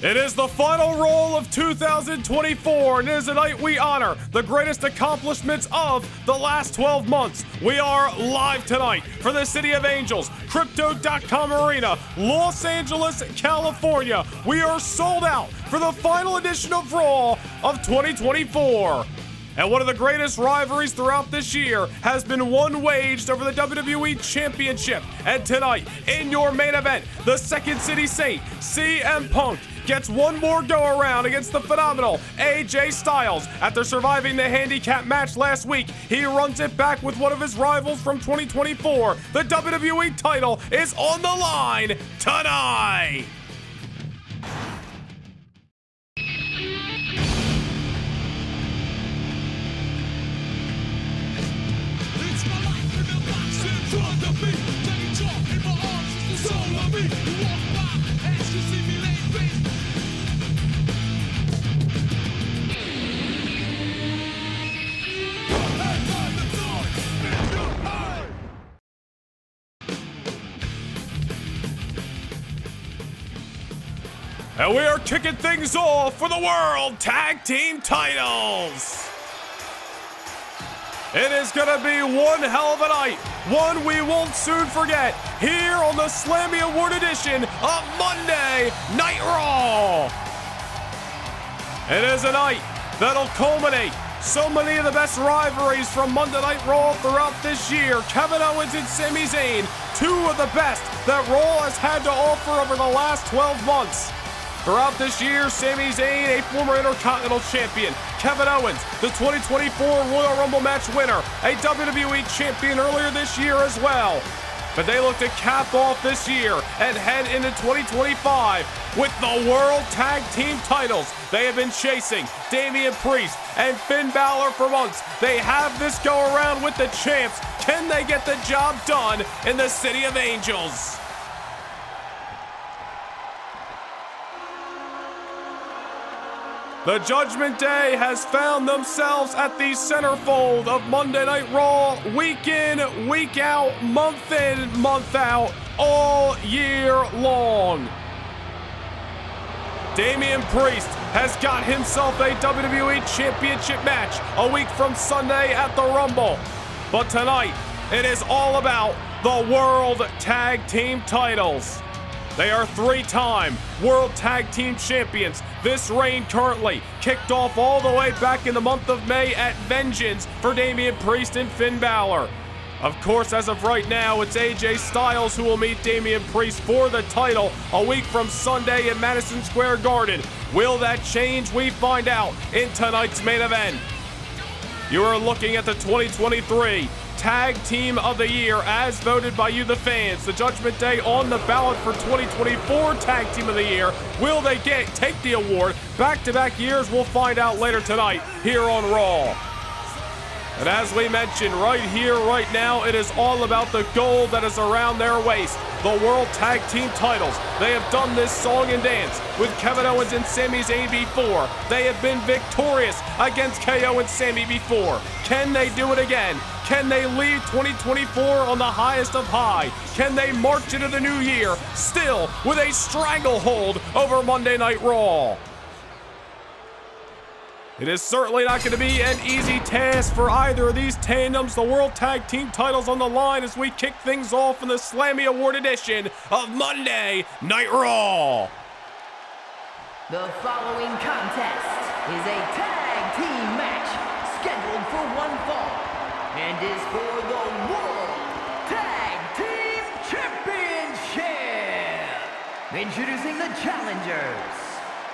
It is the final roll of 2024, and it is a night we honor the greatest accomplishments of the last 12 months. We are live tonight for the City of Angels, Crypto.com Arena, Los Angeles, California. We are sold out for the final edition of Raw of 2024. And one of the greatest rivalries throughout this year has been one waged over the WWE Championship. And tonight, in your main event, the Second City Saint, CM Punk, gets one more go around against the phenomenal AJ Styles. After surviving the handicap match last week, he runs it back with one of his rivals from 2024. The WWE title is on the line tonight. And we are kicking things off for the World Tag Team titles. It is going to be one hell of a night, one we won't soon forget, here on the Slammy Award edition of Monday Night Raw. It is a night that'll culminate so many of the best rivalries from Monday Night Raw throughout this year. Kevin Owens and Sami Zayn, two of the best that Raw has had to offer over the last 12 months. Throughout this year, Sami Zayn, a former Intercontinental Champion. Kevin Owens, the 2024 Royal Rumble match winner, a WWE Champion earlier this year as well. But they look to cap off this year and head into 2025 with the World Tag Team titles. They have been chasing Damian Priest and Finn Balor for months. They have this go around with the champs. Can they get the job done in the City of Angels? The Judgment Day has found themselves at the centerfold of Monday Night Raw, week in, week out, month in, month out, all year long. Damian Priest has got himself a WWE Championship match a week from Sunday at the Rumble. But tonight, it is all about the World Tag Team titles. They are three-time World Tag Team Champions. This reign currently kicked off all the way back in the month of May at Vengeance for Damian Priest and Finn Balor. Of course, as of right now, it's AJ Styles who will meet Damian Priest for the title a week from Sunday in Madison Square Garden. Will that change? We find out in tonight's main event. You are looking at the 2023 Tag Team of the Year as voted by you, the fans. The Judgment Day on the ballot for 2024 Tag Team of the Year. Will they take the award? Back-to-back years, we'll find out later tonight here on Raw. And as we mentioned, right here, right now, it is all about the gold that is around their waist. The World Tag Team titles. They have done this song and dance with Kevin Owens and Sami Zayn before. They have been victorious against KO and Sami before. Can they do it again? Can they leave 2024 on the highest of high? Can they march into the new year still with a stranglehold over Monday Night Raw? It is certainly not going to be an easy task for either of these tandems. The World Tag Team titles on the line as we kick things off in the Slammy Award edition of Monday Night Raw. The following contest is a tag team match scheduled for one fall and is for the World Tag Team Championship. Introducing the challengers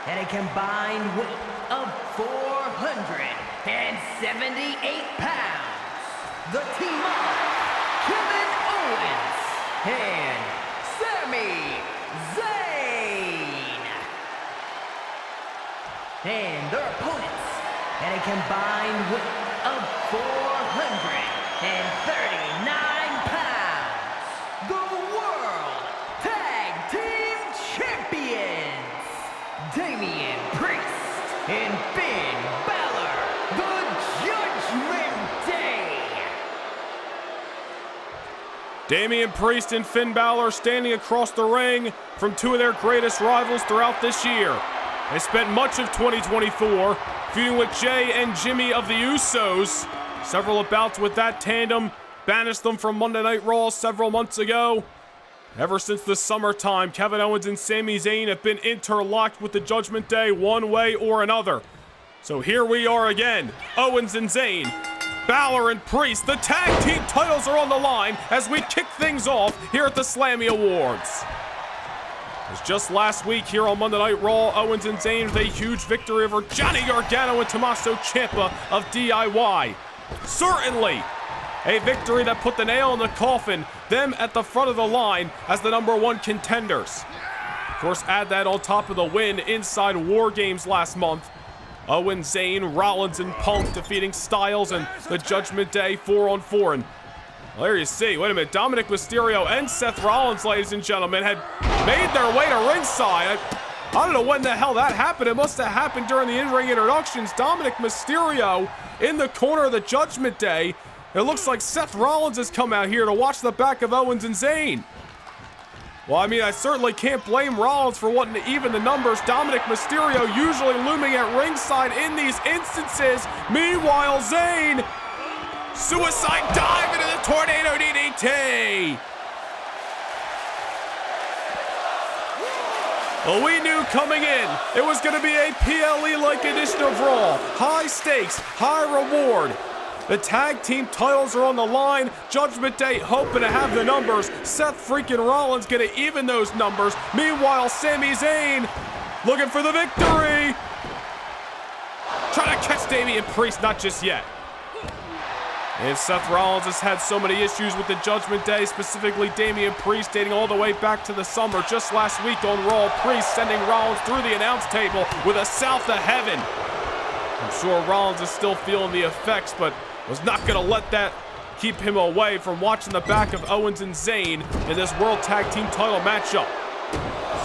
at a combined weight of 478 pounds. The team of Kevin Owens and Sami Zayn. And their opponents at a combined weight of 439 pounds. The World Tag Team Champions. Damian Priest and Finn Balor, the Judgment Day. Damian Priest and Finn Balor standing across the ring from two of their greatest rivals throughout this year. They spent much of 2024 feuding with Jay and Jimmy of the Usos. Several bouts with that tandem banished them from Monday Night Raw several months ago. Ever since the summertime, Kevin Owens and Sami Zayn have been interlocked with the Judgment Day one way or another. So here we are again, Owens and Zayn, Balor and Priest. The tag team titles are on the line as we kick things off here at the Slammy Awards. As just last week here on Monday Night Raw, Owens and Zayn with a huge victory over Johnny Gargano and Tommaso Ciampa of DIY. Certainly a victory that put the nail in the coffin, them at the front of the line as the #1 contenders. Of course, add that on top of the win inside War Games last month. Owens, Zayn, Rollins, and Punk defeating Styles and the Judgment Day 4-on-4. And there you see, wait a minute, Dominic Mysterio and Seth Rollins, ladies and gentlemen, had made their way to ringside. I don't know when the hell that happened. It must have happened during the in-ring introductions. Dominic Mysterio in the corner of the Judgment Day. It looks like Seth Rollins has come out here to watch the back of Owens and Zayn. Well, I mean, I certainly can't blame Rollins for wanting to even the numbers. Dominic Mysterio usually looming at ringside in these instances. Meanwhile, Zayn, suicide dive into the tornado DDT. Well, we knew coming in it was going to be a PLE-like edition of Raw. High stakes, high reward. The tag team titles are on the line. Judgment Day hoping to have the numbers. Seth freaking Rollins going to even those numbers. Meanwhile, Sami Zayn looking for the victory. Trying to catch Damian Priest, not just yet. And Seth Rollins has had so many issues with the Judgment Day, specifically Damian Priest, dating all the way back to the summer. Just last week on Raw, Priest sending Rollins through the announce table with a south of heaven. I'm sure Rollins is still feeling the effects, but was not going to let that keep him away from watching the back of Owens and Zayn in this World Tag Team title matchup.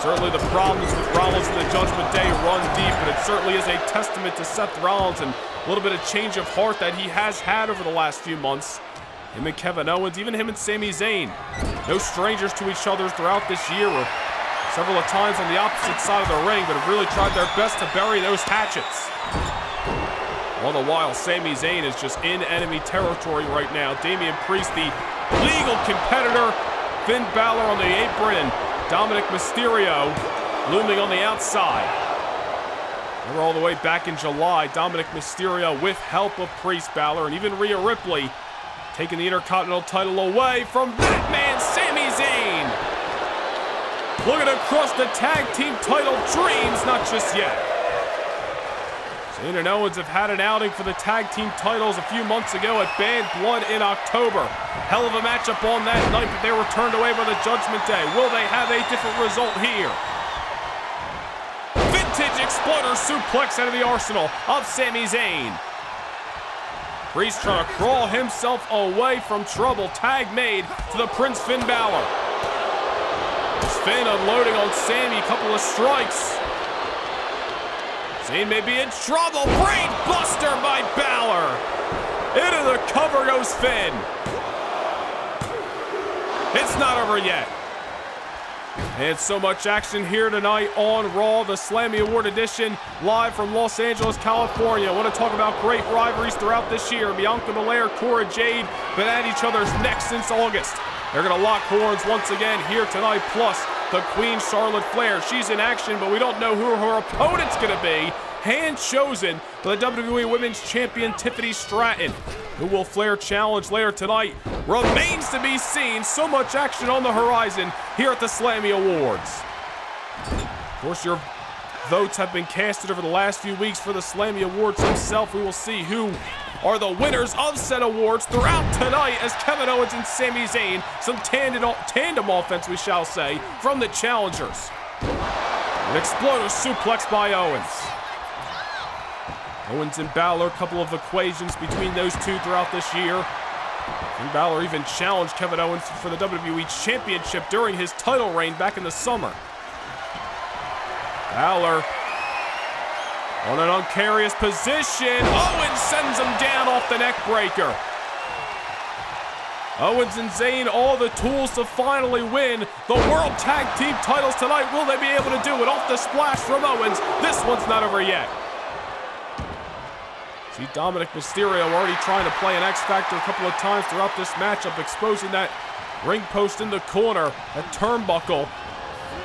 Certainly the problems with Rollins and the Judgment Day run deep, but it certainly is a testament to Seth Rollins and a little bit of change of heart that he has had over the last few months. Him and Kevin Owens, even him and Sami Zayn, no strangers to each other throughout this year. Were several times on the opposite side of the ring, but have really tried their best to bury those hatchets. All the while, Sami Zayn is just in enemy territory right now. Damian Priest, the legal competitor, Finn Balor on the apron, and Dominic Mysterio looming on the outside. We're all the way back in July. Dominic Mysterio with help of Priest, Balor, and even Rhea Ripley taking the Intercontinental title away from that man, Sami Zayn. Looking across the tag team title dreams, not just yet. Zayn and Owens have had an outing for the tag team titles a few months ago at Bad Blood in October. Hell of a matchup on that night, but they were turned away by the Judgment Day. Will they have a different result here? Vintage exploder suplex out of the arsenal of Sami Zayn. Priest trying to crawl himself away from trouble. Tag made to the Prince Finn Balor. Finn unloading on Sami, couple of strikes. Zayn may be in trouble. Brain buster by Balor. Into the cover goes Finn. It's not over yet. And so much action here tonight on Raw, the Slammy Award edition, live from Los Angeles, California. I want to talk about great rivalries throughout this year. Bianca, Belair, Cora, Jade, been at each other's necks since August. They're going to lock horns once again here tonight, plus the Queen Charlotte Flair. She's in action, but we don't know who her opponent's going to be. Hand chosen by the WWE Women's Champion Tiffany Stratton. Who will Flair challenge later tonight remains to be seen. So much action on the horizon here at the Slammy Awards. Of course, your votes have been casted over the last few weeks for the Slammy Awards himself. We will see who are the winners of said awards throughout tonight as Kevin Owens and Sami Zayn, some tandem offense, we shall say, from the challengers. An explosive suplex by Owens. Owens and Balor, a couple of equations between those two throughout this year. And Balor even challenged Kevin Owens for the WWE Championship during his title reign back in the summer. Balor on an precarious position. Owens sends him down off the neck breaker. Owens and Zayn, all the tools to finally win the World Tag Team titles tonight. Will they be able to do it? Off the splash from Owens. This one's not over yet. See Dominic Mysterio already trying to play an X Factor a couple of times throughout this matchup, exposing that ring post in the corner, that turnbuckle.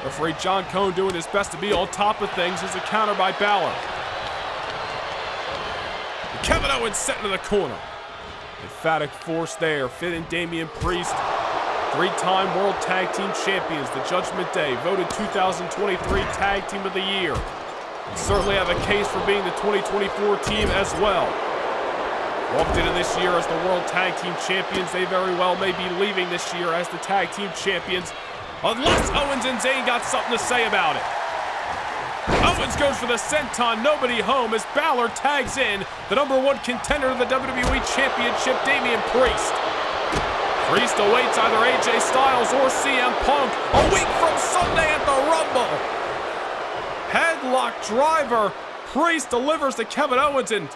Referee John Cone doing his best to be on top of things as a counter by Balor. Kevin Owens set into the corner. Emphatic force there, fitting Damian Priest. Three-time World Tag Team Champions, the Judgment Day, voted 2023 Tag Team of the Year. And certainly have a case for being the 2024 team as well. Walked into this year as the World Tag Team Champions. They very well may be leaving this year as the Tag Team Champions, unless Owens and Zayn got something to say about it. Owens goes for the senton, nobody home, as Balor tags in the #1 contender to the WWE Championship, Damian Priest. Priest awaits either AJ Styles or CM Punk a week from Sunday at the Rumble. Headlock driver. Priest delivers to Kevin Owens, and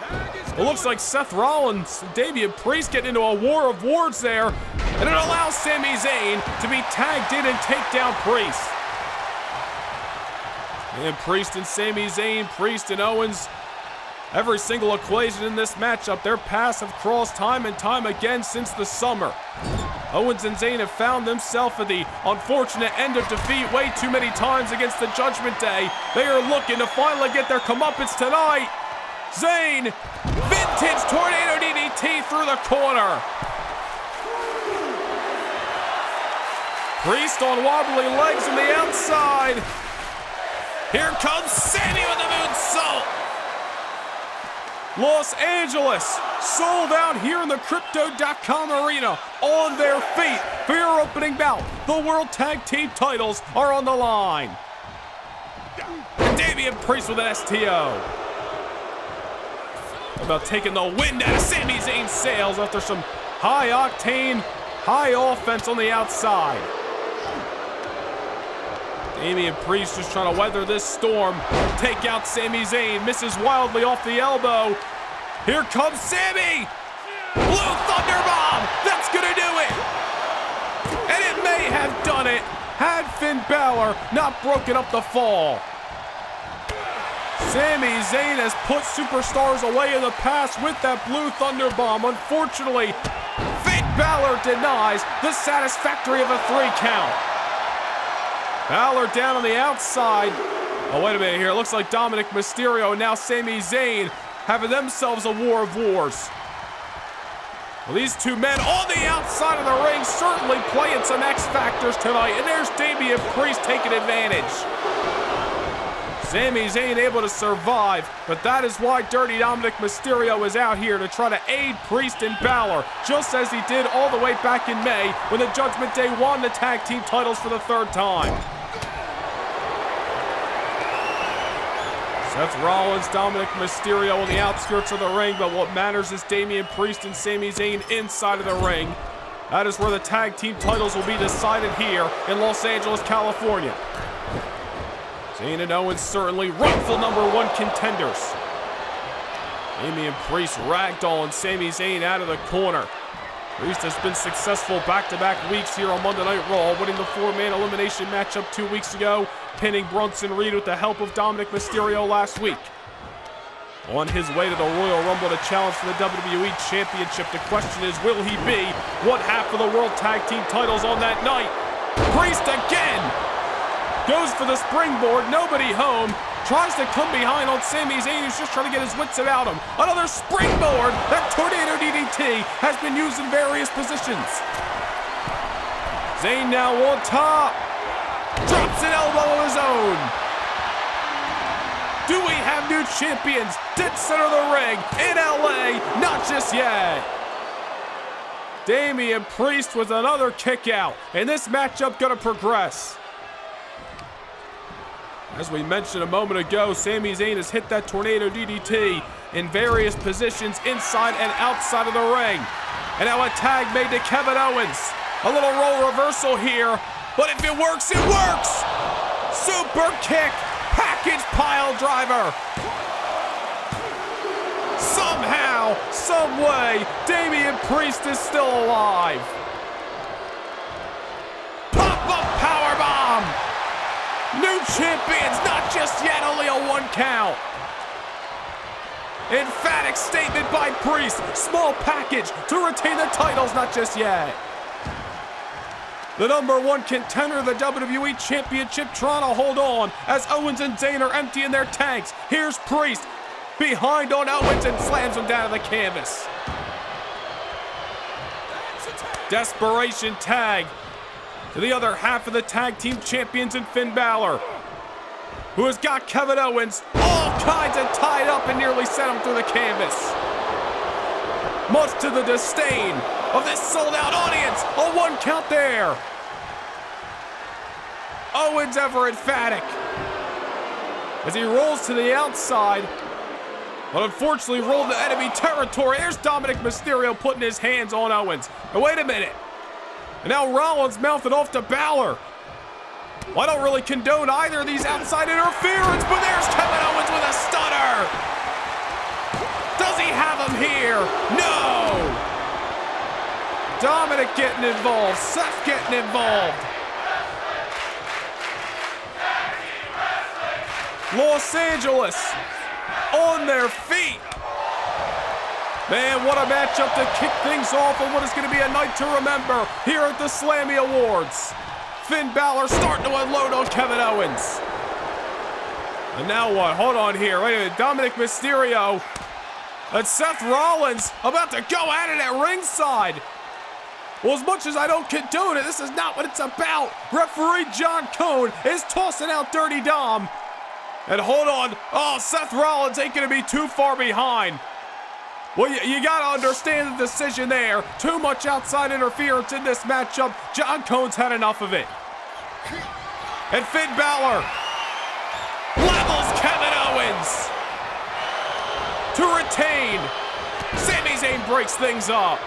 it looks like Seth Rollins and Damian Priest getting into a war of words there, and it allows Sami Zayn to be tagged in and take down Priest. And Priest and Sami Zayn, Priest and Owens, every single equation in this matchup, their paths have crossed time and time again since the summer. Owens and Zayn have found themselves at the unfortunate end of defeat way too many times against the Judgment Day. They are looking to finally get their comeuppance tonight. Zayn, vintage tornado DDT through the corner. Priest on wobbly legs on the outside. Here comes Sami with the moonsault. Los Angeles sold out here in the Crypto.com arena on their feet for your opening bout. The World Tag Team titles are on the line. And Damian Priest with an STO. About taking the wind out of Sami Zayn's sails after some high-octane, high offense on the outside. Damian Priest just trying to weather this storm. Take out Sami Zayn. Misses wildly off the elbow. Here comes Sami. Blue Thunder Bomb. That's going to do it. And it may have done it had Finn Balor not broken up the fall. Sami Zayn has put superstars away in the past with that Blue Thunder Bomb. Unfortunately, Finn Balor denies the satisfactory of a 3 count. Balor down on the outside. Oh, wait a minute here. It looks like Dominic Mysterio and now Sami Zayn having themselves a war of wars. Well, these two men on the outside of the ring certainly playing some X Factors tonight. And there's Damian Priest taking advantage. Sami Zayn able to survive, but that is why Dirty Dominic Mysterio is out here to try to aid Priest and Balor, just as he did all the way back in May when the Judgment Day won the tag team titles for the 3rd time. Seth Rollins, Dominic Mysterio on the outskirts of the ring, but what matters is Damian Priest and Sami Zayn inside of the ring. That is where the tag team titles will be decided here in Los Angeles, California. Zayn and Owens certainly rightful #1 contenders. Damian Priest ragdolling Sami Zayn out of the corner. Priest has been successful back-to-back weeks here on Monday Night Raw, winning the 4-man elimination matchup 2 weeks ago, pinning Bronson Reed with the help of Dominic Mysterio last week. On his way to the Royal Rumble to challenge for the WWE Championship, the question is, will he be one half of the World Tag Team titles on that night? Priest again! Goes for the springboard, nobody home. Tries to come behind on Sami Zayn, who's just trying to get his wits about him. Another springboard. That tornado DDT has been used in various positions. Zayn now on top. Drops an elbow of his own. Do we have new champions? Dead center of the ring in LA? Not just yet. Damian Priest with another kick out. And this matchup gonna progress. As we mentioned a moment ago, Sami Zayn has hit that tornado DDT in various positions inside and outside of the ring. And now a tag made to Kevin Owens. A little role reversal here, but if it works, it works! Super kick, package pile driver. Somehow, some way, Damian Priest is still alive. New champions, not just yet, only a 1 count. Emphatic statement by Priest. Small package to retain the titles, not just yet. The #1 contender of the WWE Championship trying to hold on as Owens and Zayn are emptying their tanks. Here's Priest behind on Owens and slams him down to the canvas. Desperation tag to the other half of the tag team champions in Finn Balor, who has got Kevin Owens all kinds of tied up and nearly sent him through the canvas. Much to the disdain of this sold-out audience, a 1 count there. Owens ever emphatic as he rolls to the outside, but unfortunately rolled to enemy territory. There's Dominic Mysterio putting his hands on Owens. And wait a minute. And now Rollins mouthing off to Balor. Well, I don't really condone either of these outside interference, but there's Kevin Owens with a stunner. Does he have him here? No. Dominic getting involved. Seth getting involved. Los Angeles on their feet. Man, what a matchup to kick things off on what is going to be a night to remember here at the Slammy Awards. Finn Balor starting to unload on Kevin Owens. And now what? Hold on here. Wait a minute. Dominic Mysterio and Seth Rollins about to go at it at ringside. Well, as much as I don't condone it, this is not what it's about. Referee John Cone is tossing out Dirty Dom. And hold on. Oh, Seth Rollins ain't going to be too far behind. Well, you got to understand the decision there. Too much outside interference in this matchup. John Cone's had enough of it. And Finn Balor levels Kevin Owens to retain. Sami Zayn breaks things up.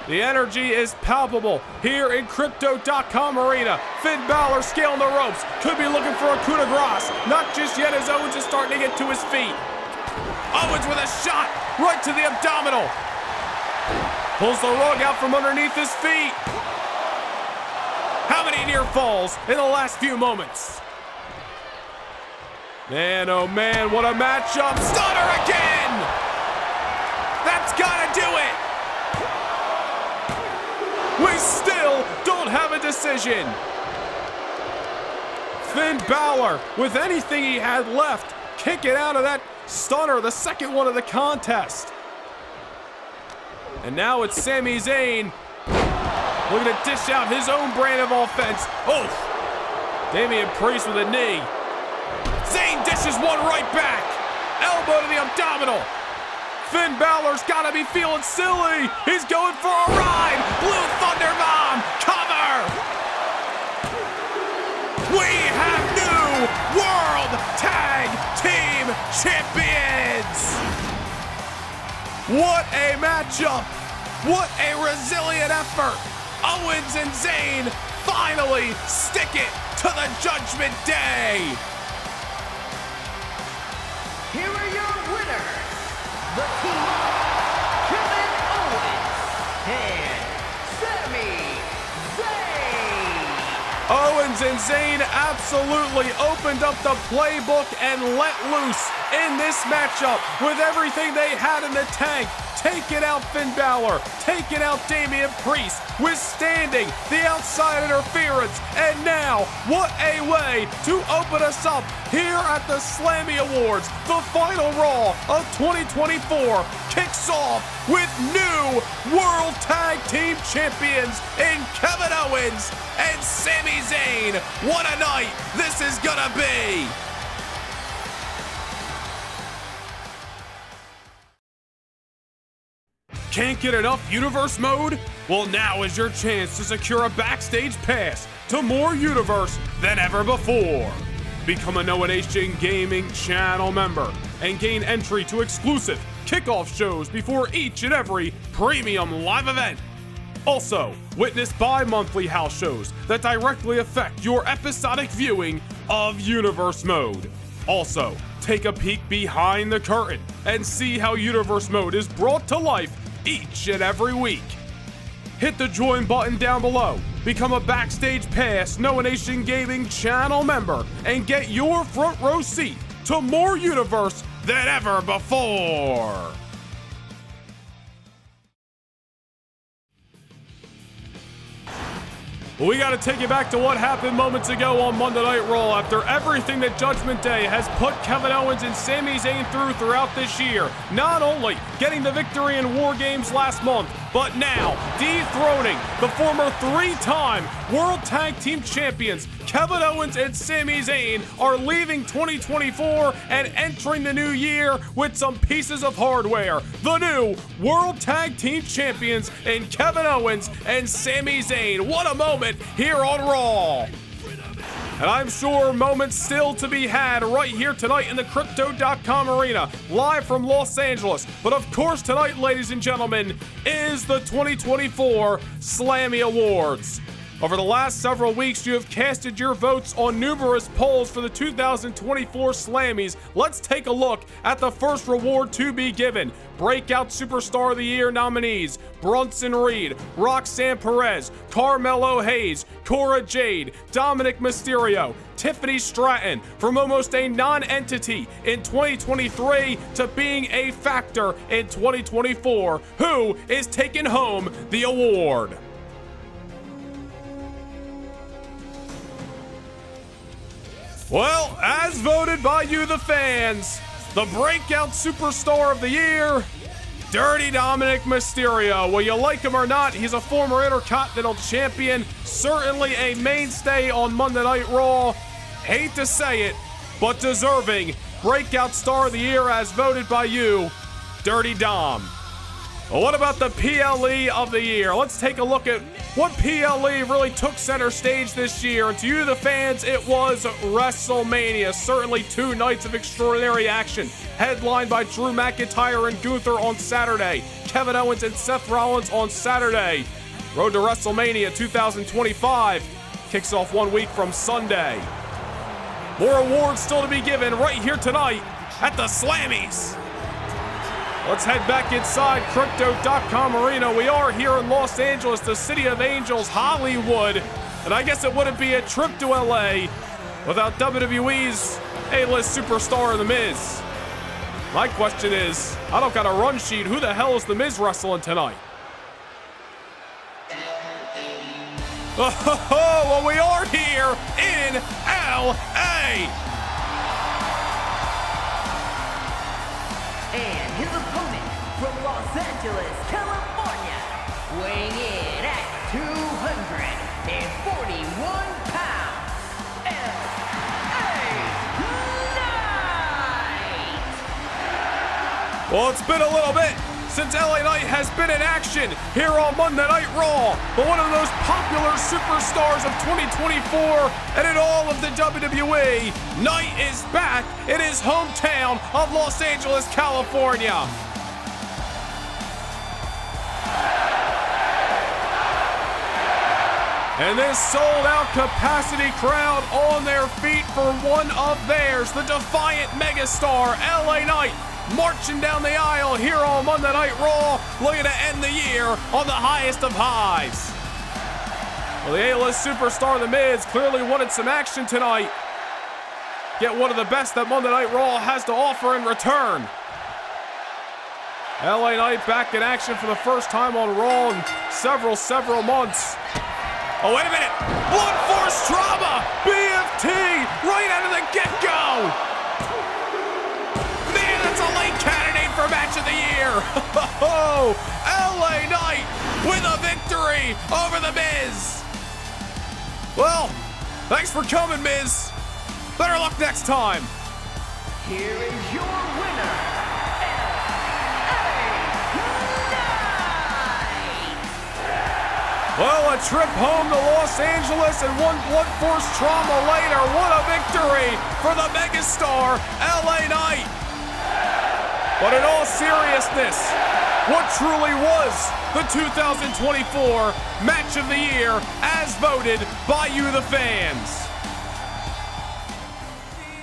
The energy is palpable here in Crypto.com Arena. Finn Balor scaling the ropes. Could be looking for a coup de grace. Not just yet as Owens is starting to get to his feet. Owens with a shot right to the abdominal. Pulls the rug out from underneath his feet. How many near falls in the last few moments? Man, oh man, what a matchup. Stunner again! That's gotta do it! We still don't have a decision. Finn Balor, with anything he had left, kicking out of that stunner, the second one of the contest. And now it's Sami Zayn looking to dish out his own brand of offense. Oof! Damian Priest with a knee. Zayn dishes one right back. Elbow to the abdominal. Finn Balor's gotta be feeling silly. He's going for a ride. Blue Thunder Bomb. Cover. We have new World Tag Team Champions. What a matchup. What a resilient effort. Owens and Zayn finally stick it to the Judgment Day. Here are your winners. The team, Kevin Owens and Sami Zayn. Owens and Zayn absolutely opened up the playbook and let loose in this matchup with everything they had in the tank. Taking out Finn Balor, taking out Damian Priest, withstanding the outside interference, and now, what a way to open us up here at the Slammy Awards. The final Raw of 2024 kicks off with new World Tag Team Champions in Kevin Owens and Sami Zayn. What a night this is gonna be! Can't get enough Universe Mode? Well, now is your chance to secure a backstage pass to more Universe than ever before. Become a Noah Nation Gaming channel member and gain entry to exclusive kickoff shows before each and every premium live event. Also, witness bi-monthly house shows that directly affect your episodic viewing of Universe Mode. Also, take a peek behind the curtain and see how Universe Mode is brought to life each and every week. hit the join button down below, become a Backstage Pass Noah Nation Gaming channel member, and get your front row seat to more universe than ever before. We got to take you back to what happened moments ago on Monday Night Raw after everything that Judgment Day has put Kevin Owens and Sami Zayn throughout this year. Not only getting the victory in War Games last month, but now dethroning the former three-time World Tag Team Champions. Kevin Owens and Sami Zayn are leaving 2024 and entering the new year with some pieces of hardware. The new World Tag Team Champions in Kevin Owens and Sami Zayn. What a moment here on Raw. And I'm sure moments still to be had right here tonight in the Crypto.com arena, live from Los Angeles. But of course tonight, ladies and gentlemen, is the 2024 Slammy Awards. Over the last several weeks, you have casted your votes on numerous polls for the 2024 Slammies. Let's take a look at the first reward to be given. Breakout Superstar of the Year nominees: Bronson Reed, Roxanne Perez, Carmelo Hayes, Cora Jade, Dominic Mysterio, Tiffany Stratton, from almost a non-entity in 2023 to being a factor in 2024. Who is taking home the award? Well, as voted by you, the fans, the Breakout Superstar of the Year, Dirty Dominic Mysterio. Will you like him or not, he's a former Intercontinental Champion, certainly a mainstay on Monday Night Raw. Hate to say it, but deserving Breakout Star of the Year as voted by you, Dirty Dom. Well, what about the PLE of the Year? Let's take a look at what PLE really took center stage this year. And to you, the fans, it was WrestleMania. Certainly 2 nights of extraordinary action, headlined by Drew McIntyre and Gunther on Saturday, Kevin Owens and Seth Rollins on Saturday. Road to WrestleMania 2025 kicks off 1 week from Sunday. More awards still to be given right here tonight at the Slammies. Let's head back inside Crypto.com arena. We are here in Los Angeles, the City of Angels, Hollywood. And I guess it wouldn't be a trip to LA without WWE's A-list superstar, The Miz. My question is, I don't got a run sheet. Who the hell is The Miz wrestling tonight? Oh, well, we are here in LA. And his opponent from Los Angeles, California, weighing in at 241 pounds, LA Knight! Well, it's been a little bit since LA Knight has been in action here on Monday Night Raw, but one of the most popular superstars of 2024 and in all of the WWE, Knight is back in his hometown of Los Angeles, California. And this sold-out capacity crowd on their feet for one of theirs, the defiant megastar, LA Knight, marching down the aisle here on Monday Night Raw, looking to end the year on the highest of highs. Well, the A-list superstar, The Miz, clearly wanted some action tonight. Get one of the best that Monday Night Raw has to offer in return. LA Knight back in action for the first time on Raw in several months. Oh, wait a minute. Blunt force trauma. BFT right out of the get-go. Man, that's a late candidate for match of the year. Oh, LA Knight with a victory over The Miz. Well, thanks for coming, Miz. Better luck next time. Here is your winner, Well, a trip home to Los Angeles and one blunt force trauma later. What a victory for the megastar, LA Knight. But in all seriousness, what truly was the 2024 Match of the Year as voted by you, the fans?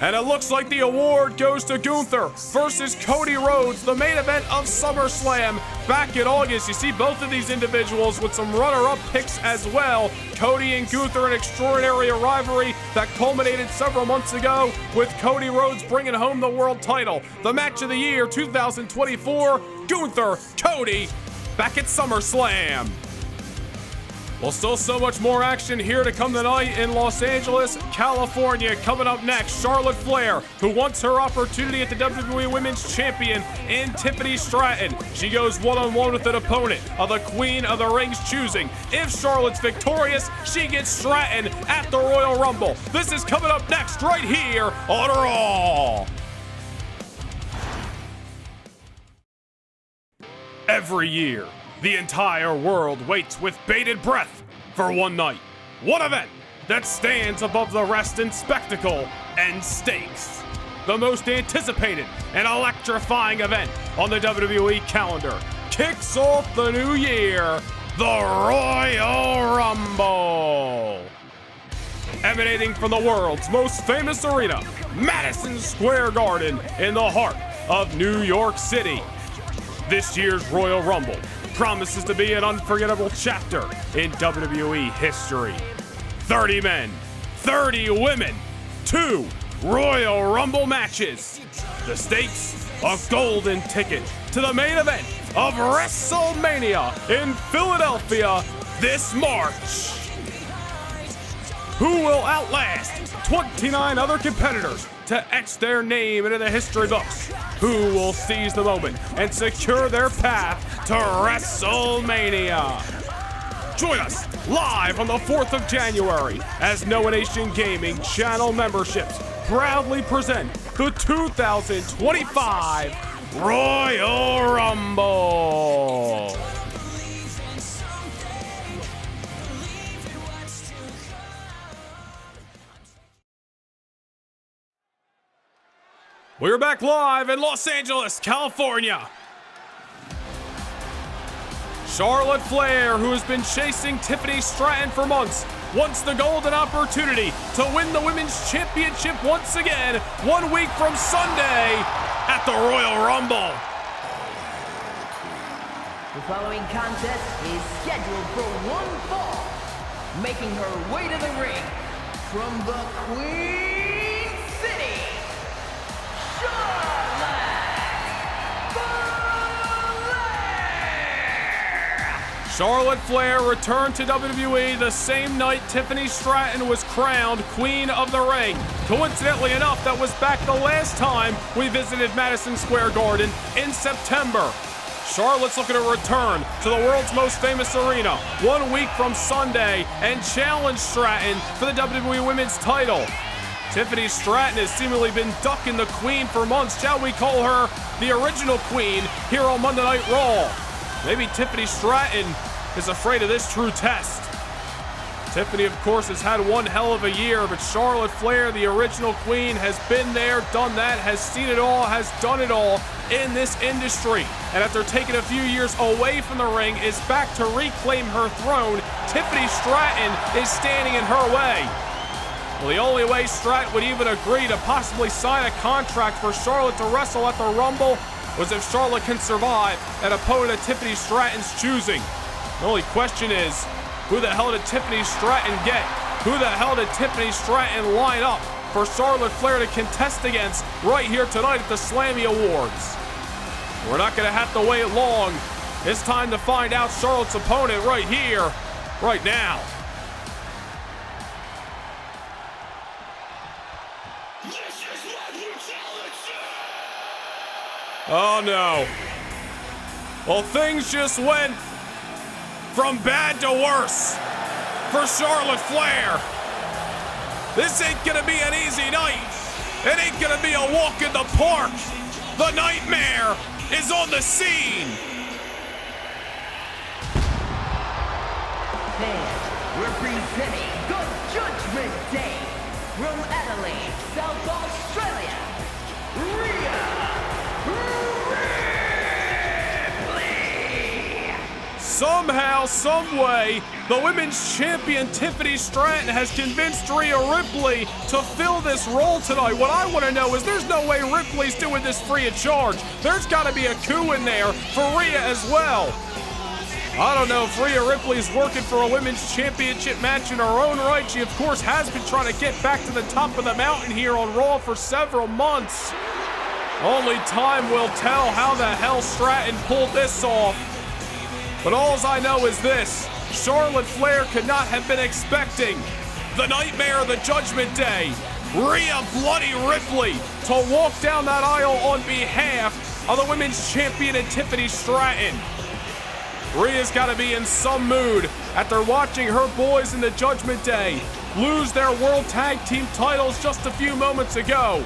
And it looks like the award goes to Gunther versus Cody Rhodes, the main event of SummerSlam back in August. You see both of these individuals with some runner-up picks as well. Cody and Gunther, an extraordinary rivalry that culminated several months ago with Cody Rhodes bringing home the world title. The match of the year 2024, Gunther, Cody, back at SummerSlam. Well, still so much more action here to come tonight in Los Angeles, California. Coming up next, Charlotte Flair, who wants her opportunity at the WWE Women's Champion in Tiffany Stratton. She goes one-on-one with an opponent of the Queen of the Ring's choosing. If Charlotte's victorious, she gets Stratton at the Royal Rumble. This is coming up next right here on Raw. Every year, the entire world waits with bated breath for one night, one event that stands above the rest in spectacle and stakes. The most anticipated and electrifying event on the WWE calendar kicks off the new year, the Royal Rumble. Emanating from the world's most famous arena, Madison Square Garden in the heart of New York City. This year's Royal Rumble promises to be an unforgettable chapter in WWE history. 30 men, 30 women, 2 Royal Rumble matches. The stakes, a golden ticket to the main event of WrestleMania in Philadelphia this March. Who will outlast 29 other competitors to etch their name into the history books? Who will seize the moment and secure their path to WrestleMania? Join us live on the 4th of January as Noah Nation Gaming channel memberships proudly present the 2025 Royal Rumble. We're back live in Los Angeles, California. Charlotte Flair, who has been chasing Tiffany Stratton for months, wants the golden opportunity to win the Women's Championship once again, 1 week from Sunday at the Royal Rumble. The following contest is scheduled for one fall. Making her way to the ring from the Queen City, Charlotte Flair returned to WWE the same night Tiffany Stratton was crowned Queen of the Ring. Coincidentally enough, that was back the last time we visited Madison Square Garden in September. Charlotte's looking to return to the world's most famous arena 1 week from Sunday and challenge Stratton for the WWE Women's title. Tiffany Stratton has seemingly been ducking the Queen for months. Shall we call her the original Queen here on Monday Night Raw? Maybe Tiffany Stratton is afraid of this true test. Tiffany, of course, has had one hell of a year, but Charlotte Flair, the original Queen, has been there, done that, has seen it all, has done it all in this industry. And after taking a few years away from the ring, is back to reclaim her throne. Tiffany Stratton is standing in her way. Well, the only way Stratton would even agree to possibly sign a contract for Charlotte to wrestle at the Rumble was if Charlotte can survive an opponent of Tiffany Stratton's choosing. The only question is, who the hell did Tiffany Stratton get? Who the hell did Tiffany Stratton line up for Charlotte Flair to contest against right here tonight at the Slammy Awards? We're not going to have to wait long. It's time to find out Charlotte's opponent right here, right now. Oh no. Well, things just went from bad to worse for Charlotte Flair. This ain't gonna be an easy night. It ain't gonna be a walk in the park. The nightmare is on the scene. And representing the Judgment Day from Adelaide, South Australia, Rhea. Somehow, some way, the women's champion Tiffany Stratton has convinced Rhea Ripley to fill this role tonight. What I want to know is there's no way Ripley's doing this free of charge. There's got to be a coup in there for Rhea as well. I don't know if Rhea Ripley's working for a women's championship match in her own right. She, of course, has been trying to get back to the top of the mountain here on Raw for several months. Only time will tell how the hell Stratton pulled this off. But all I know is this: Charlotte Flair could not have been expecting the nightmare of the Judgment Day, Rhea Bloody Ripley, to walk down that aisle on behalf of the women's champion and Tiffany Stratton. Rhea's got to be in some mood after watching her boys in the Judgment Day lose their World Tag Team titles just a few moments ago.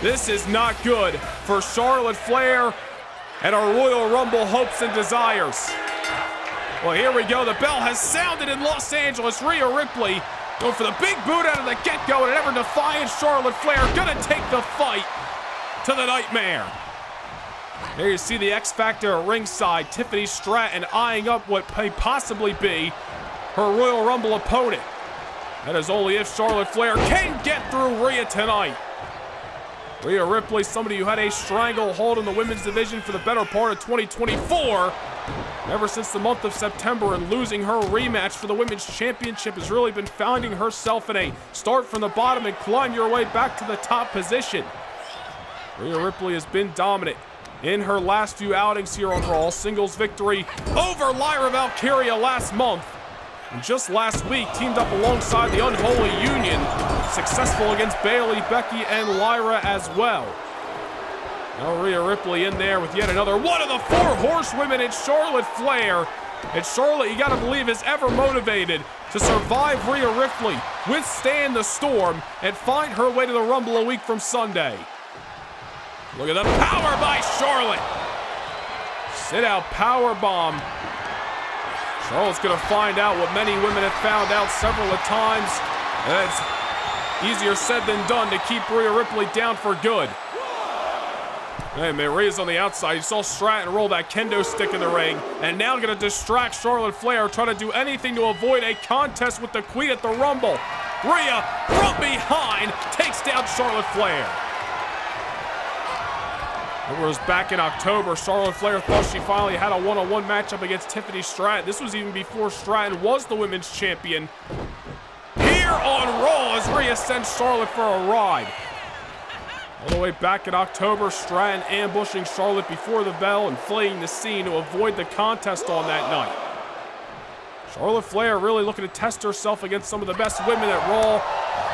This is not good for Charlotte Flair and our Royal Rumble hopes and desires. Well, here we go. The bell has sounded in Los Angeles. Rhea Ripley going for the big boot out of the get-go, and an ever-defiant Charlotte Flair gonna take the fight to the nightmare. There you see the X Factor at ringside. Tiffany Stratton eyeing up what may possibly be her Royal Rumble opponent. That is only if Charlotte Flair can get through Rhea tonight. Rhea Ripley, somebody who had a stranglehold in the women's division for the better part of 2024. Ever since the month of September, and losing her rematch for the women's championship, has really been finding herself in a start from the bottom and climb your way back to the top position. Rhea Ripley has been dominant in her last few outings here on Raw. Singles victory over Lyra Valkyria last month. And just last week, teamed up alongside the Unholy Union, successful against Bayley, Becky, and Lyra as well. Now Rhea Ripley in there with yet another one of the four horsewomen in Charlotte Flair. And Charlotte, you gotta believe, is ever motivated to survive Rhea Ripley, withstand the storm, and find her way to the Rumble a week from Sunday. Look at the power by Charlotte. Sit out power bomb. Charlotte's gonna find out what many women have found out several of times. And it's easier said than done to keep Rhea Ripley down for good. Hey man, Rhea's on the outside. You saw Stratton roll that kendo stick in the ring, and now gonna distract Charlotte Flair, trying to do anything to avoid a contest with the Queen at the Rumble. Rhea from behind takes down Charlotte Flair. It was back in October. Charlotte Flair thought she finally had a one-on-one matchup against Tiffany Stratton. This was even before Stratton was the women's champion. Here on Raw, as Rhea sends Charlotte for a ride. All the way back in October, Stratton ambushing Charlotte before the bell and fleeing the scene to avoid the contest on that night. Charlotte Flair really looking to test herself against some of the best women at Raw.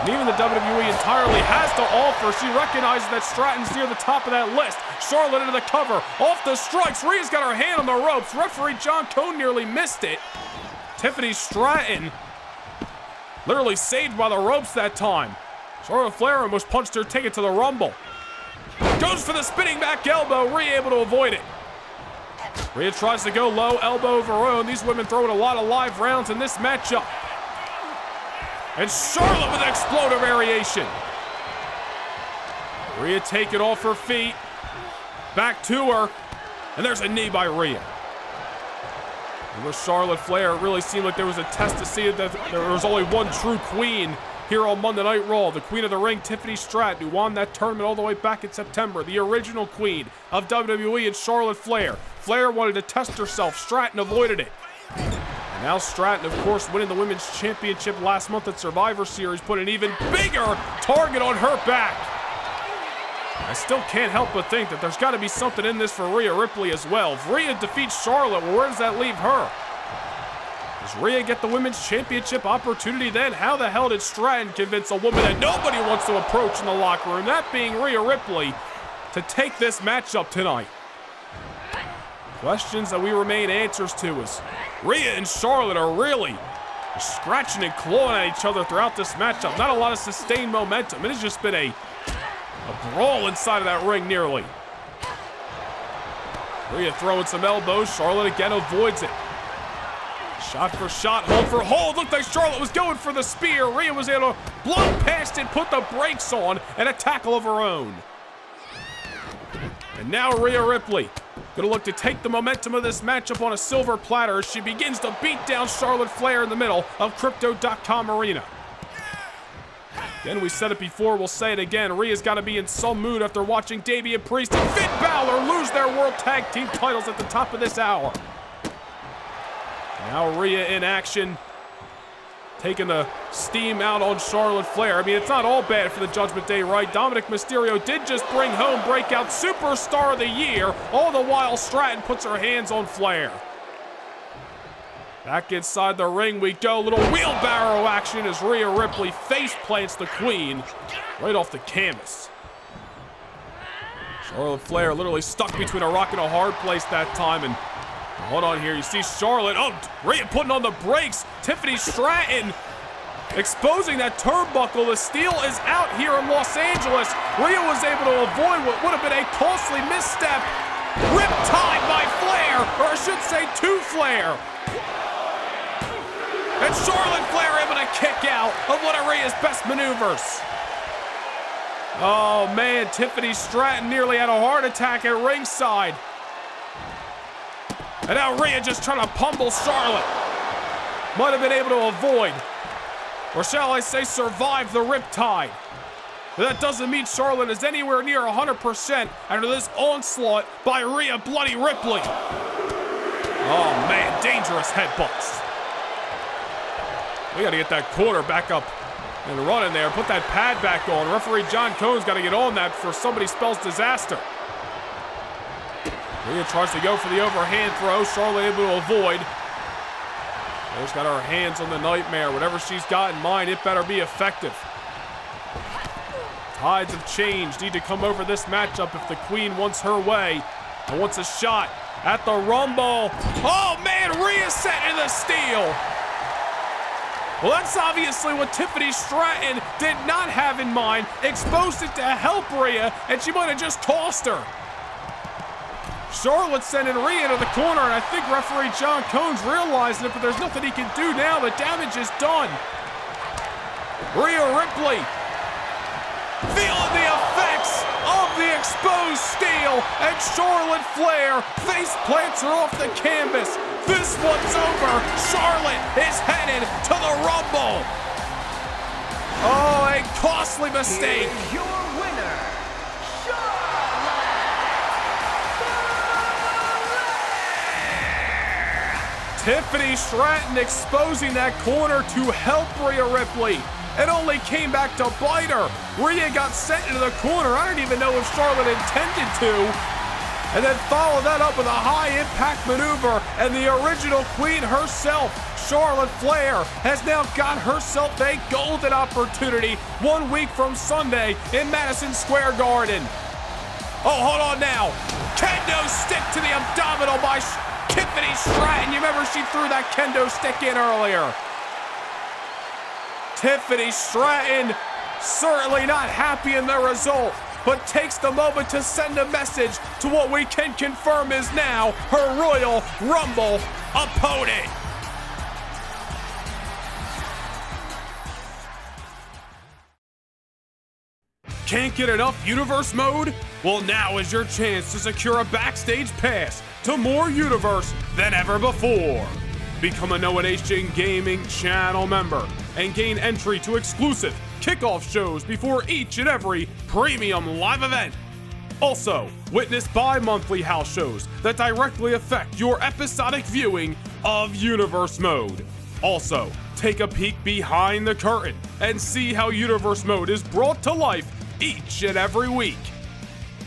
And even the WWE entirely has to offer. She recognizes that Stratton's near the top of that list. Charlotte into the cover, off the strikes. Rhea's got her hand on the ropes. Referee John Cone nearly missed it. Tiffany Stratton literally saved by the ropes that time. Charlotte Flair almost punched her ticket to the Rumble. Goes for the spinning back elbow. Rhea able to avoid it. Rhea tries to go low, elbow of her own. These women throwing a lot of live rounds in this matchup. And Charlotte with an exploder variation. Rhea taking off her feet. Back to her. And there's a knee by Rhea. And with Charlotte Flair, it really seemed like there was a test to see that there was only one true queen here on Monday Night Raw. The Queen of the Ring, Tiffany Stratton, who won that tournament all the way back in September. The original queen of WWE, and Charlotte Flair. Flair wanted to test herself. Stratton avoided it. And now Stratton, of course, winning the Women's Championship last month at Survivor Series, put an even bigger target on her back. I still can't help but think that there's got to be something in this for Rhea Ripley as well. If Rhea defeats Charlotte, well, where does that leave her? Does Rhea get the Women's Championship opportunity then? How the hell did Stratton convince a woman that nobody wants to approach in the locker room, that being Rhea Ripley, to take this matchup tonight? Questions that we remain answers to, as Rhea and Charlotte are really scratching and clawing at each other throughout this matchup. Not a lot of sustained momentum. It has just been a brawl inside of that ring nearly. Rhea throwing some elbows. Charlotte again avoids it. Shot for shot, hold for hold. Looked like Charlotte was going for the spear. Rhea was able to blow past it, put the brakes on, and a tackle of her own. And now Rhea Ripley Gonna look to take the momentum of this matchup on a silver platter as she begins to beat down Charlotte Flair in the middle of Crypto.com Arena. Again, we said it before, we'll say it again. Rhea's got to be in some mood after watching Damian Priest and Finn Balor lose their World Tag Team titles at the top of this hour. Now Rhea in action, taking the steam out on Charlotte Flair. I mean, it's not all bad for the Judgment Day, right? Dominic Mysterio did just bring home Breakout Superstar of the Year. All the while, Stratton puts her hands on Flair. Back inside the ring we go. Little wheelbarrow action as Rhea Ripley face plants the Queen right off the canvas. Charlotte Flair literally stuck between a rock and a hard place that time. And hold on here, you see Charlotte. Oh, Rhea putting on the brakes. Tiffany Stratton exposing that turnbuckle. The steel is out here in Los Angeles. Rhea was able to avoid what would have been a costly misstep. Riptide by Flair, or I should say to Flair. And Charlotte Flair able to kick out of one of Rhea's best maneuvers. Oh man, Tiffany Stratton nearly had a heart attack at ringside. And now Rhea just trying to pummel Charlotte. Might have been able to avoid, or shall I say survive, the Riptide. But that doesn't mean Charlotte is anywhere near 100% after this onslaught by Rhea Bloody Ripley. Oh man, dangerous headbutts. We got to get that corner back up and running there. Put that pad back on. Referee John Cohn's got to get on that before somebody spells disaster. Rhea tries to go for the overhand throw. Charlotte able to avoid. She's got her hands on the nightmare. Whatever she's got in mind, it better be effective. Tides have changed. Need to come over this matchup if the Queen wants her way and wants a shot at the Rumble. Oh man, Rhea set in the steel. Well, that's obviously what Tiffany Stratton did not have in mind. Exposed it to help Rhea, and she might have just tossed her. Charlotte sending Rhea to the corner, and I think referee John Cohn's realizing it, but there's nothing he can do now. The damage is done. Rhea Ripley feeling the effects of the exposed steel, and Charlotte Flair face plants her off the canvas. This one's over. Charlotte is headed to the Rumble. Oh, a costly mistake. Here's your winner, Tiffany Stratton exposing that corner to help Rhea Ripley. It only came back to bite her. Rhea got sent into the corner. I don't even know if Charlotte intended to. And then follow that up with a high-impact maneuver, and the original Queen herself, Charlotte Flair, has now got herself a golden opportunity 1 week from Sunday in Madison Square Garden. Oh, hold on now. Kendo stick to the abdominal by Tiffany Stratton. You remember she threw that kendo stick in earlier. Tiffany Stratton certainly not happy in the result, but takes the moment to send a message to what we can confirm is now her Royal Rumble opponent. Can't get enough Universe Mode? Well, now is your chance to secure a backstage pass to more Universe than ever before. Become a Noah Nation Gaming channel member and gain entry to exclusive kickoff shows before each and every premium live event. Also, witness bi-monthly house shows that directly affect your episodic viewing of Universe Mode. Also, take a peek behind the curtain and see how Universe Mode is brought to life each and every week.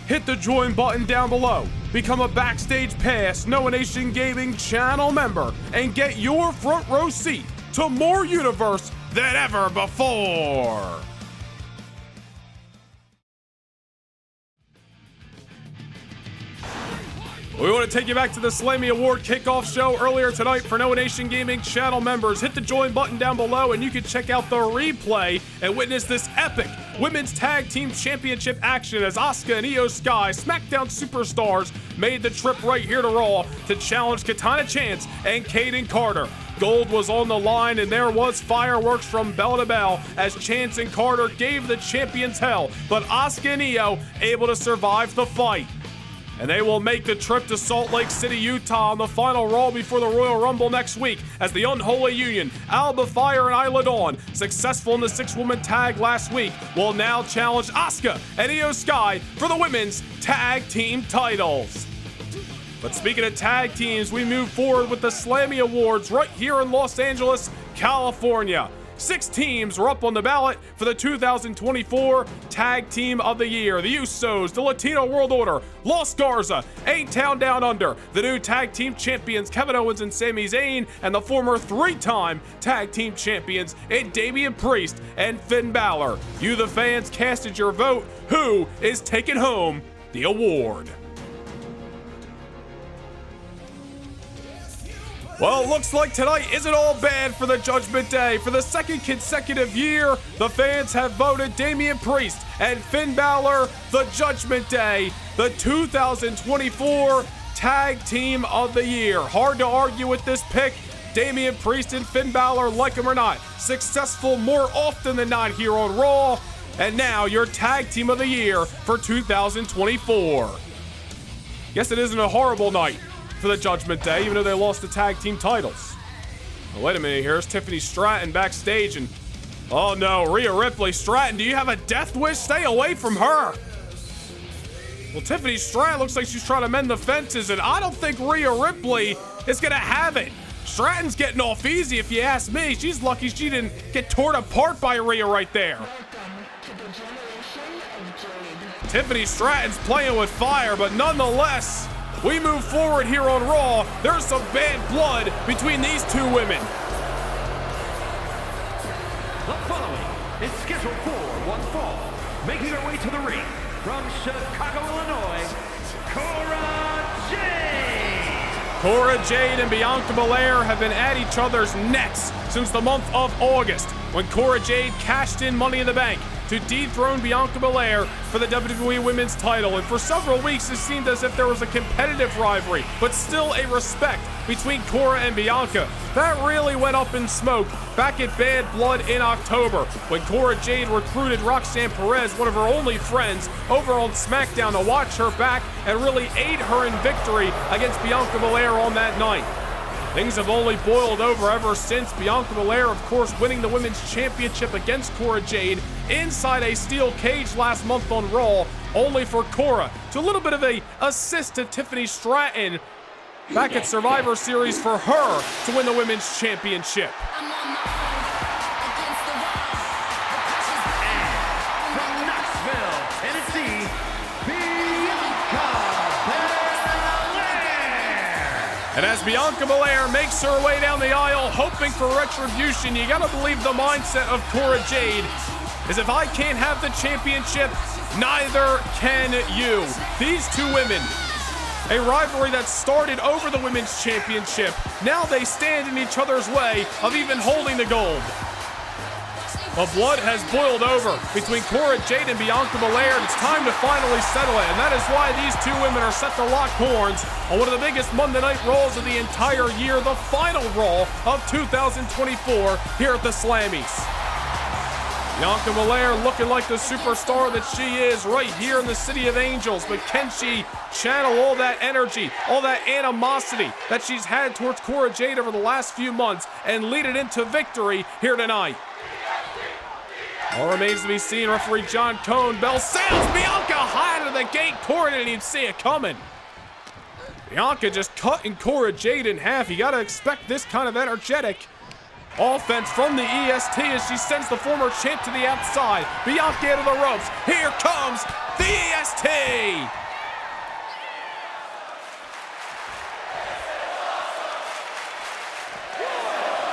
Hit the join button down below, become a Backstage Pass Noah Nation Gaming channel member, and get your front row seat to more Universe than ever before. We want to take you back to the Slammy Award kickoff show earlier tonight for Noah Nation Gaming channel members. Hit the join button down below and you can check out the replay and witness this epic Women's Tag Team Championship action as Asuka and Io Sky, SmackDown superstars, made the trip right here to Raw to challenge Katana Chance and Kaden Carter. Gold was on the line and there was fireworks from bell to bell as Chance and Carter gave the champions hell, but Asuka and Io able to survive the fight. And they will make the trip to Salt Lake City, Utah on the final Raw before the Royal Rumble next week as the Unholy Union, Alba Fire and Isla Dawn, successful in the 6-woman tag last week, will now challenge Asuka and Io Sky for the women's tag team titles. But speaking of tag teams, we move forward with the Slammy Awards right here in Los Angeles, California. 6 teams were up on the ballot for the 2024 Tag Team of the Year. The Usos, the Latino World Order, Los Garza, A-Town Down Under, the new Tag Team Champions Kevin Owens and Sami Zayn, and the former 3-time Tag Team Champions in Damian Priest and Finn Balor. You, the fans, casted your vote. Who is taking home the award? Well, it looks like tonight isn't all bad for the Judgment Day. For the second consecutive year, the fans have voted Damian Priest and Finn Balor the Judgment Day, the 2024 Tag Team of the Year. Hard to argue with this pick. Damian Priest and Finn Balor, like them or not, successful more often than not here on Raw. And now your Tag Team of the Year for 2024. Guess it isn't a horrible night for the Judgment Day, even though they lost the tag team titles. Oh, wait a minute, here's Tiffany Stratton backstage, and oh no, Rhea Ripley. Stratton, do you have a death wish? Stay away from her. Well, Tiffany Stratton looks like she's trying to mend the fences, and I don't think Rhea Ripley is gonna have it. Stratton's getting off easy if you ask me. She's lucky she didn't get torn apart by Rhea right there. Tiffany Stratton's playing with fire, but nonetheless, we move forward here on Raw. There's some bad blood between these 2 women. The following is scheduled for one fall. Making her way to the ring from Chicago, Illinois, Cora Jade. Cora Jade and Bianca Belair have been at each other's necks since the month of August, when Cora Jade cashed in Money in the Bank to dethrone Bianca Belair for the WWE Women's title. And for several weeks, it seemed as if there was a competitive rivalry, but still a respect between Cora and Bianca. That really went up in smoke back at Bad Blood in October, when Cora Jade recruited Roxanne Perez, one of her only friends, over on SmackDown to watch her back and really aid her in victory against Bianca Belair on that night. Things have only boiled over ever since. Bianca Belair, of course, winning the Women's Championship against Cora Jade inside a steel cage last month on Raw, only for Cora to a little bit of a assist to Tiffany Stratton back at Survivor Series for her to win the Women's Championship. From Knoxville, Tennessee, And as Bianca Belair makes her way down the aisle, hoping for retribution, you gotta believe the mindset of Cora Jade is, if I can't have the championship, neither can you. These 2 women, a rivalry that started over the Women's Championship, now they stand in each other's way of even holding the gold. But blood has boiled over between Cora Jade and Bianca Belair, and it's time to finally settle it. And that is why these 2 women are set to lock horns on one of the biggest Monday Night Raws of the entire year, the final Raw of 2024 here at the Slammys. Bianca Belair looking like the superstar that she is right here in the City of Angels, but can she channel all that energy, all that animosity that she's had towards Cora Jade over the last few months and lead it into victory here tonight? All remains to be seen. Referee John Cone, bell sounds. Bianca high to the gate. Cora didn't even see it coming. Bianca just cutting Cora Jade in half. You gotta expect this kind of energetic offense from the EST as she sends the former champ to the outside. Bianca into the ropes. Here comes the EST.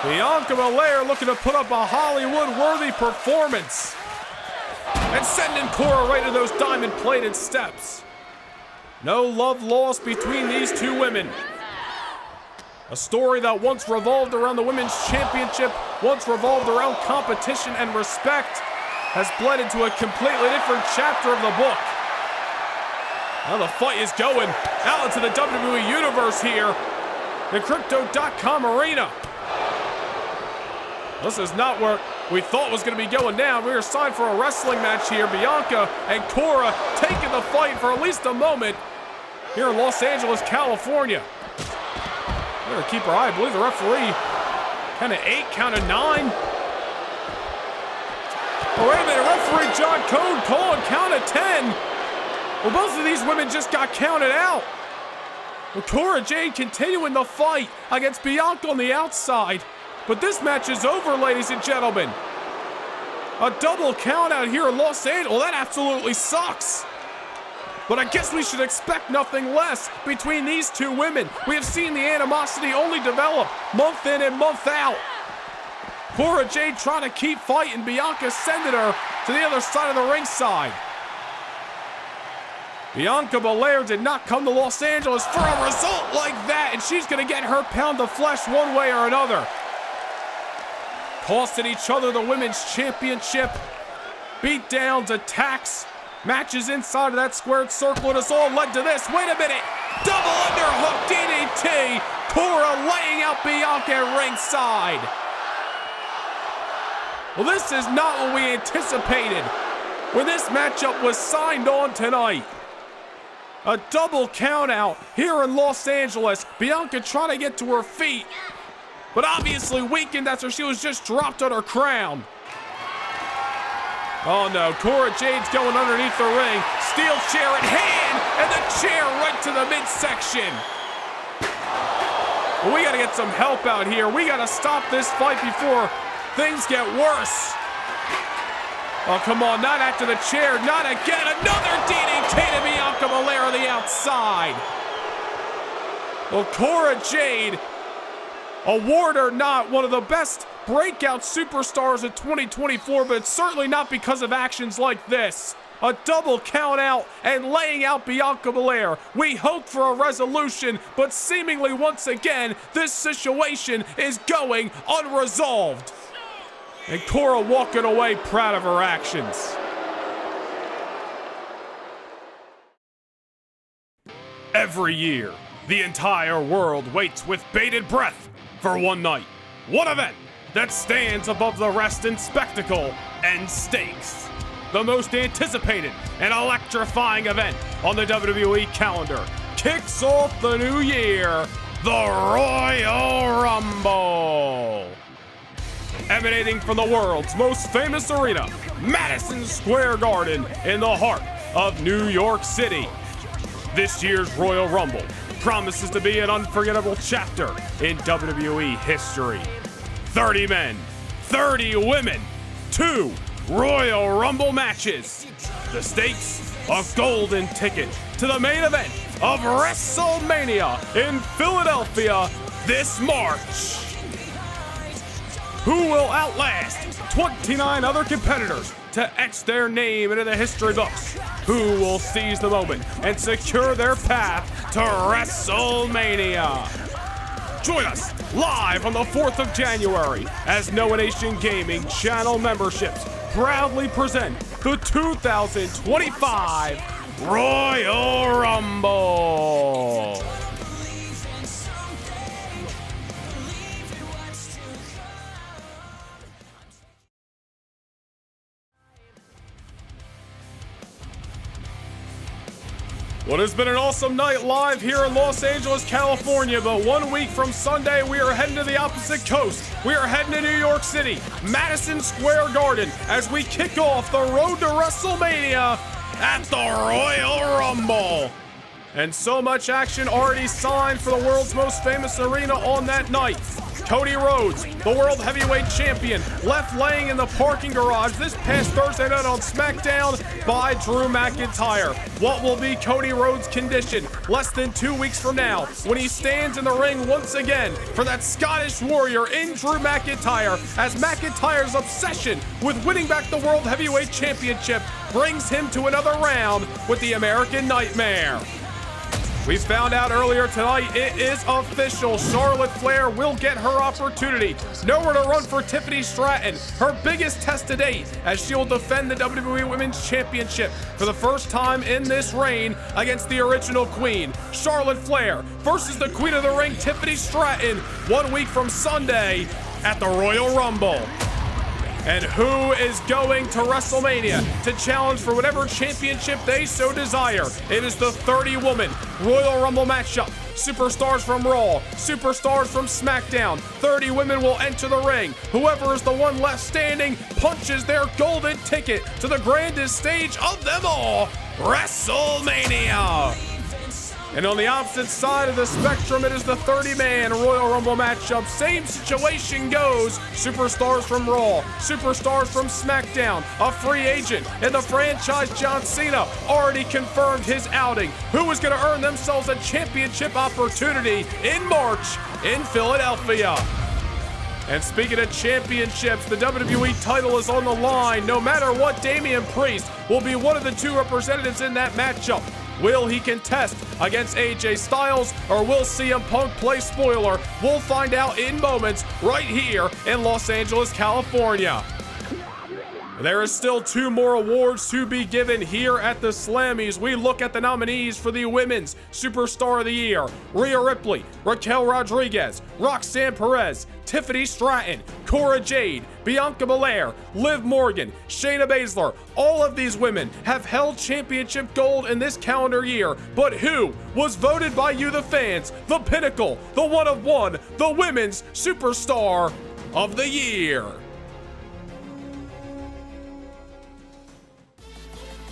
Bianca Belair looking to put up a Hollywood-worthy performance and sending Cora right to those diamond-plated steps. No love lost between these 2 women. A story that once revolved around the Women's Championship, once revolved around competition and respect, has bled into a completely different chapter of the book. Now the fight is going out into the WWE Universe here, the Crypto.com arena. This is not where we thought was going to be going down. We were signed for a wrestling match here. Bianca and Cora taking the fight for at least a moment. here in Los Angeles, California. Better keep her eye. I believe the referee counted 8, counted 9. Oh, wait a minute. Referee John Code called count of 10. Well, both of these women just got counted out. Well, Cora Jade continuing the fight against Bianca on the outside. But this match is over, ladies and gentlemen. A double count out here in Los Angeles. Well, that absolutely sucks. But I guess we should expect nothing less between these two women. We have seen the animosity only develop month in and month out. Cora Jade trying to keep fighting. Bianca sending her to the other side of the ringside. Bianca Belair did not come to Los Angeles for a result like that, and she's going to get her pound of flesh one way or another. Costing each other the women's championship. Beatdowns, attacks, matches inside of that squared circle, and it's all led to this. Wait a minute. Double underhook DDT. Cora laying out Bianca at ringside. Well, this is not what we anticipated when this matchup was signed on tonight. A double count out here in Los Angeles. Bianca trying to get to her feet, but obviously weakened after she was just dropped on her crown. Oh no, Cora Jade's going underneath the ring. Steel chair in hand, and the chair right to the midsection. Well, we gotta get some help out here. We gotta stop this fight before things get worse. Oh, come on, not after the chair, not again. Another DDT to Bianca Belair on the outside. Well, Cora Jade, award or not, one of the best breakout superstars of 2024, but it's certainly not because of actions like this. A double count out and laying out Bianca Belair. We hope for a resolution, but seemingly once again, this situation is going unresolved. And Cora walking away proud of her actions. Every year, the entire world waits with bated breath for one night, one event that stands above the rest in spectacle and stakes. The most anticipated and electrifying event on the WWE calendar kicks off the new year, the Royal Rumble. Emanating from the world's most famous arena, Madison Square Garden in the heart of New York City. This year's Royal Rumble promises to be an unforgettable chapter in WWE history. 30 men, 30 women, 2 Royal Rumble matches. The stakes, a golden ticket to the main event of WrestleMania in Philadelphia this March. Who will outlast 29 other competitors to etch their name into the history books? Who will seize the moment and secure their path to WrestleMania? Join us live on the 4th of January as Noah Nation Gaming channel memberships proudly present the 2025 Royal Rumble. Well, it's been an awesome night live here in Los Angeles, California, but 1 week from Sunday, we are heading to the opposite coast. We are heading to New York City, Madison Square Garden, as we kick off the road to WrestleMania at the Royal Rumble. And so much action already signed for the world's most famous arena on that night. Cody Rhodes, the World Heavyweight Champion, left laying in the parking garage this past Thursday night on SmackDown by Drew McIntyre. What will be Cody Rhodes' condition less than 2 weeks from now when he stands in the ring once again for that Scottish Warrior in Drew McIntyre, as McIntyre's obsession with winning back the World Heavyweight Championship brings him to another round with the American Nightmare. We found out earlier tonight it is official. Charlotte Flair will get her opportunity. Nowhere to run for Tiffany Stratton, her biggest test to date, as she will defend the WWE Women's Championship for the first time in this reign against the original queen. Charlotte Flair versus the Queen of the Ring, Tiffany Stratton, 1 week from Sunday at the Royal Rumble. And who is going to WrestleMania to challenge for whatever championship they so desire? It is the 30-woman Royal Rumble matchup. Superstars from Raw, superstars from SmackDown. 30 women will enter the ring. Whoever is the one left standing punches their golden ticket to the grandest stage of them all, WrestleMania. And on the opposite side of the spectrum, it is the 30-man Royal Rumble matchup. Same situation goes. Superstars from Raw, superstars from SmackDown, a free agent in the franchise, John Cena, already confirmed his outing. Who is going to earn themselves a championship opportunity in March in Philadelphia? And speaking of championships, the WWE title is on the line. No matter what, Damian Priest will be one of the two representatives in that matchup. Will he contest against AJ Styles, or will CM Punk play spoiler? We'll find out in moments right here in Los Angeles, California. There is still 2 more awards to be given here at the Slammies. We look at the nominees for the Women's Superstar of the Year: Rhea Ripley, Raquel Rodriguez, Roxanne Perez, Tiffany Stratton, Cora Jade, Bianca Belair, Liv Morgan, Shayna Baszler. All of these women have held championship gold in this calendar year. But who was voted by you, the fans, the pinnacle, the one of one, the Women's Superstar of the Year?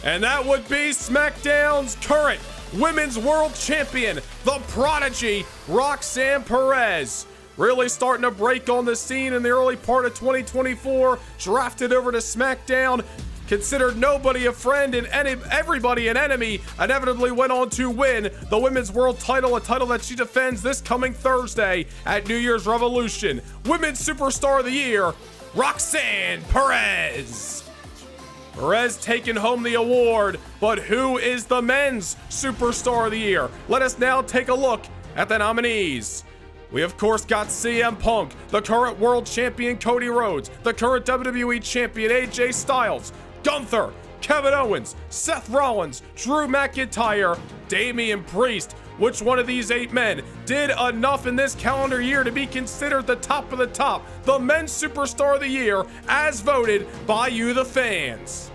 And that would be SmackDown's current Women's World Champion, the prodigy, Roxanne Perez. Really starting to break on the scene in the early part of 2024, drafted over to SmackDown, considered nobody a friend and everybody an enemy, inevitably went on to win the Women's World title, a title that she defends this coming Thursday at New Year's Revolution. Women's Superstar of the Year, Roxanne Perez. Perez taking home the award, but who is the Men's Superstar of the Year? Let us now take a look at the nominees. We of course got CM Punk, the current world champion Cody Rhodes, the current WWE champion AJ Styles, Gunther, Kevin Owens, Seth Rollins, Drew McIntyre, Damian Priest. Which one of these 8 men did enough in this calendar year to be considered the top of the top, the Men's Superstar of the Year, as voted by you, the fans?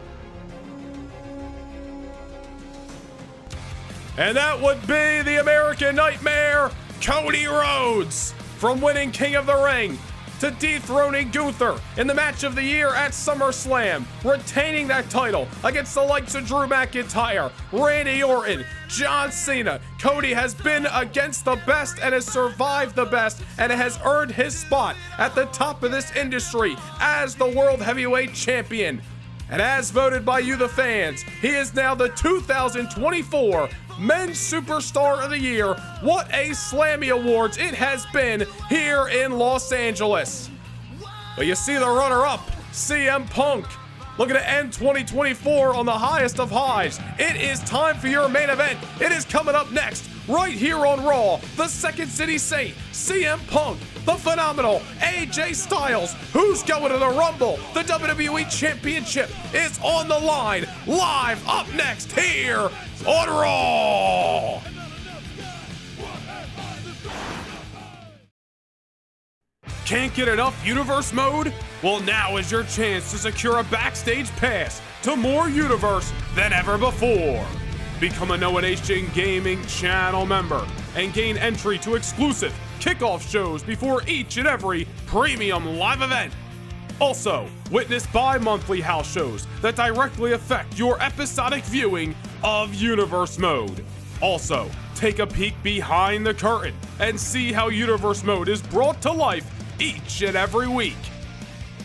And that would be the American Nightmare, Cody Rhodes. From winning King of the Ring to dethroning Gunther in the match of the year at SummerSlam, retaining that title against the likes of Drew McIntyre, Randy Orton, John Cena. Cody has been against the best and has survived the best and has earned his spot at the top of this industry as the World Heavyweight Champion. And as voted by you, the fans, he is now the 2024 Men's Superstar of the Year. What a Slammy Awards it has been here in Los Angeles. But you see the runner-up, CM Punk, looking to end 2024 on the highest of highs. It is time for your main event. It is coming up next, right here on Raw. The Second City Saint, CM Punk, the phenomenal AJ Styles, who's going to the Rumble. The WWE Championship is on the line, live up next here on Raw. Can't get enough Universe Mode? Well, now is your chance to secure a backstage pass to more Universe than ever before. Become a Noah Nation Gaming channel member and gain entry to exclusive kickoff shows before each and every premium live event. Also, witness bi-monthly house shows that directly affect your episodic viewing of Universe Mode. Also, take a peek behind the curtain and see how Universe Mode is brought to life each and every week.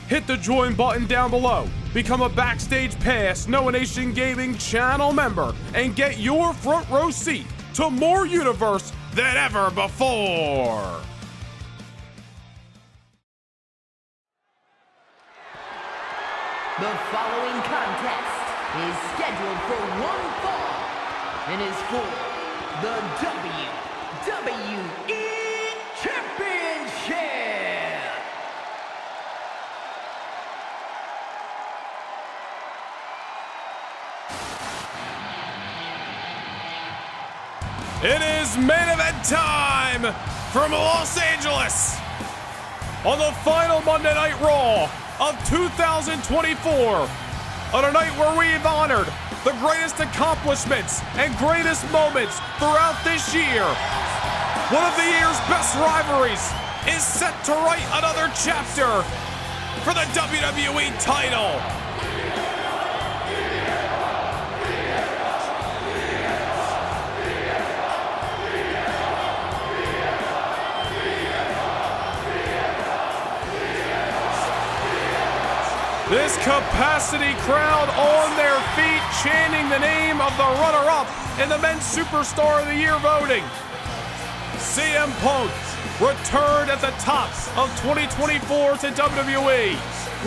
Hit the join button down below, become a Backstage Pass Noah Nation Gaming channel member, and get your front row seat to more Universe than ever before. The following contest is scheduled for one fall and is for the WWE Championship. It is main event time from Los Angeles. On the final Monday Night Raw of 2024. On a night where we've honored the greatest accomplishments and greatest moments throughout this year. One of the year's best rivalries is set to write another chapter for the WWE title. This capacity crowd on their feet chanting the name of the runner-up in the Men's Superstar of the Year voting. CM Punk returned at the top of 2024 to WWE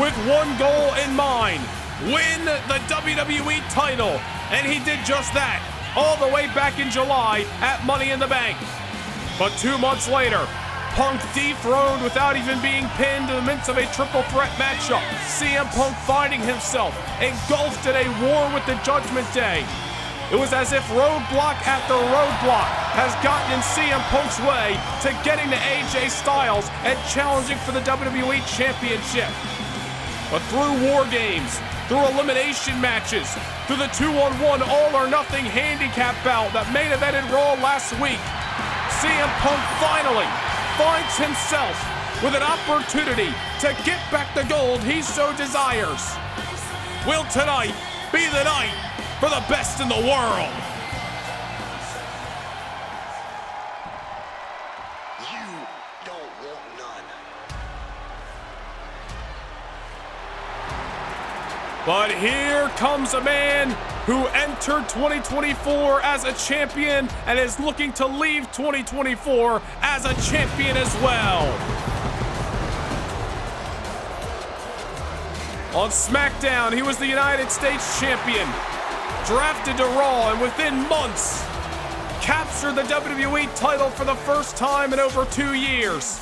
with one goal in mind: win the WWE title. And he did just that all the way back in July at Money in the Bank. But 2 months later, Punk dethroned without even being pinned in the midst of a triple threat matchup. CM Punk finding himself engulfed in a war with the Judgment Day. It was as if roadblock after roadblock has gotten in CM Punk's way to getting to AJ Styles and challenging for the WWE Championship. But through war games, through elimination matches, through the 2-on-1 all-or-nothing handicap bout that main evented Raw last week, CM Punk finally finds himself with an opportunity to get back the gold he so desires. Will tonight be the night for the best in the world? You don't want none. But here comes a man who entered 2024 as a champion and is looking to leave 2024 as a champion as well. On SmackDown, he was the United States champion, drafted to Raw, and within months, captured the WWE title for the first time in over 2 years.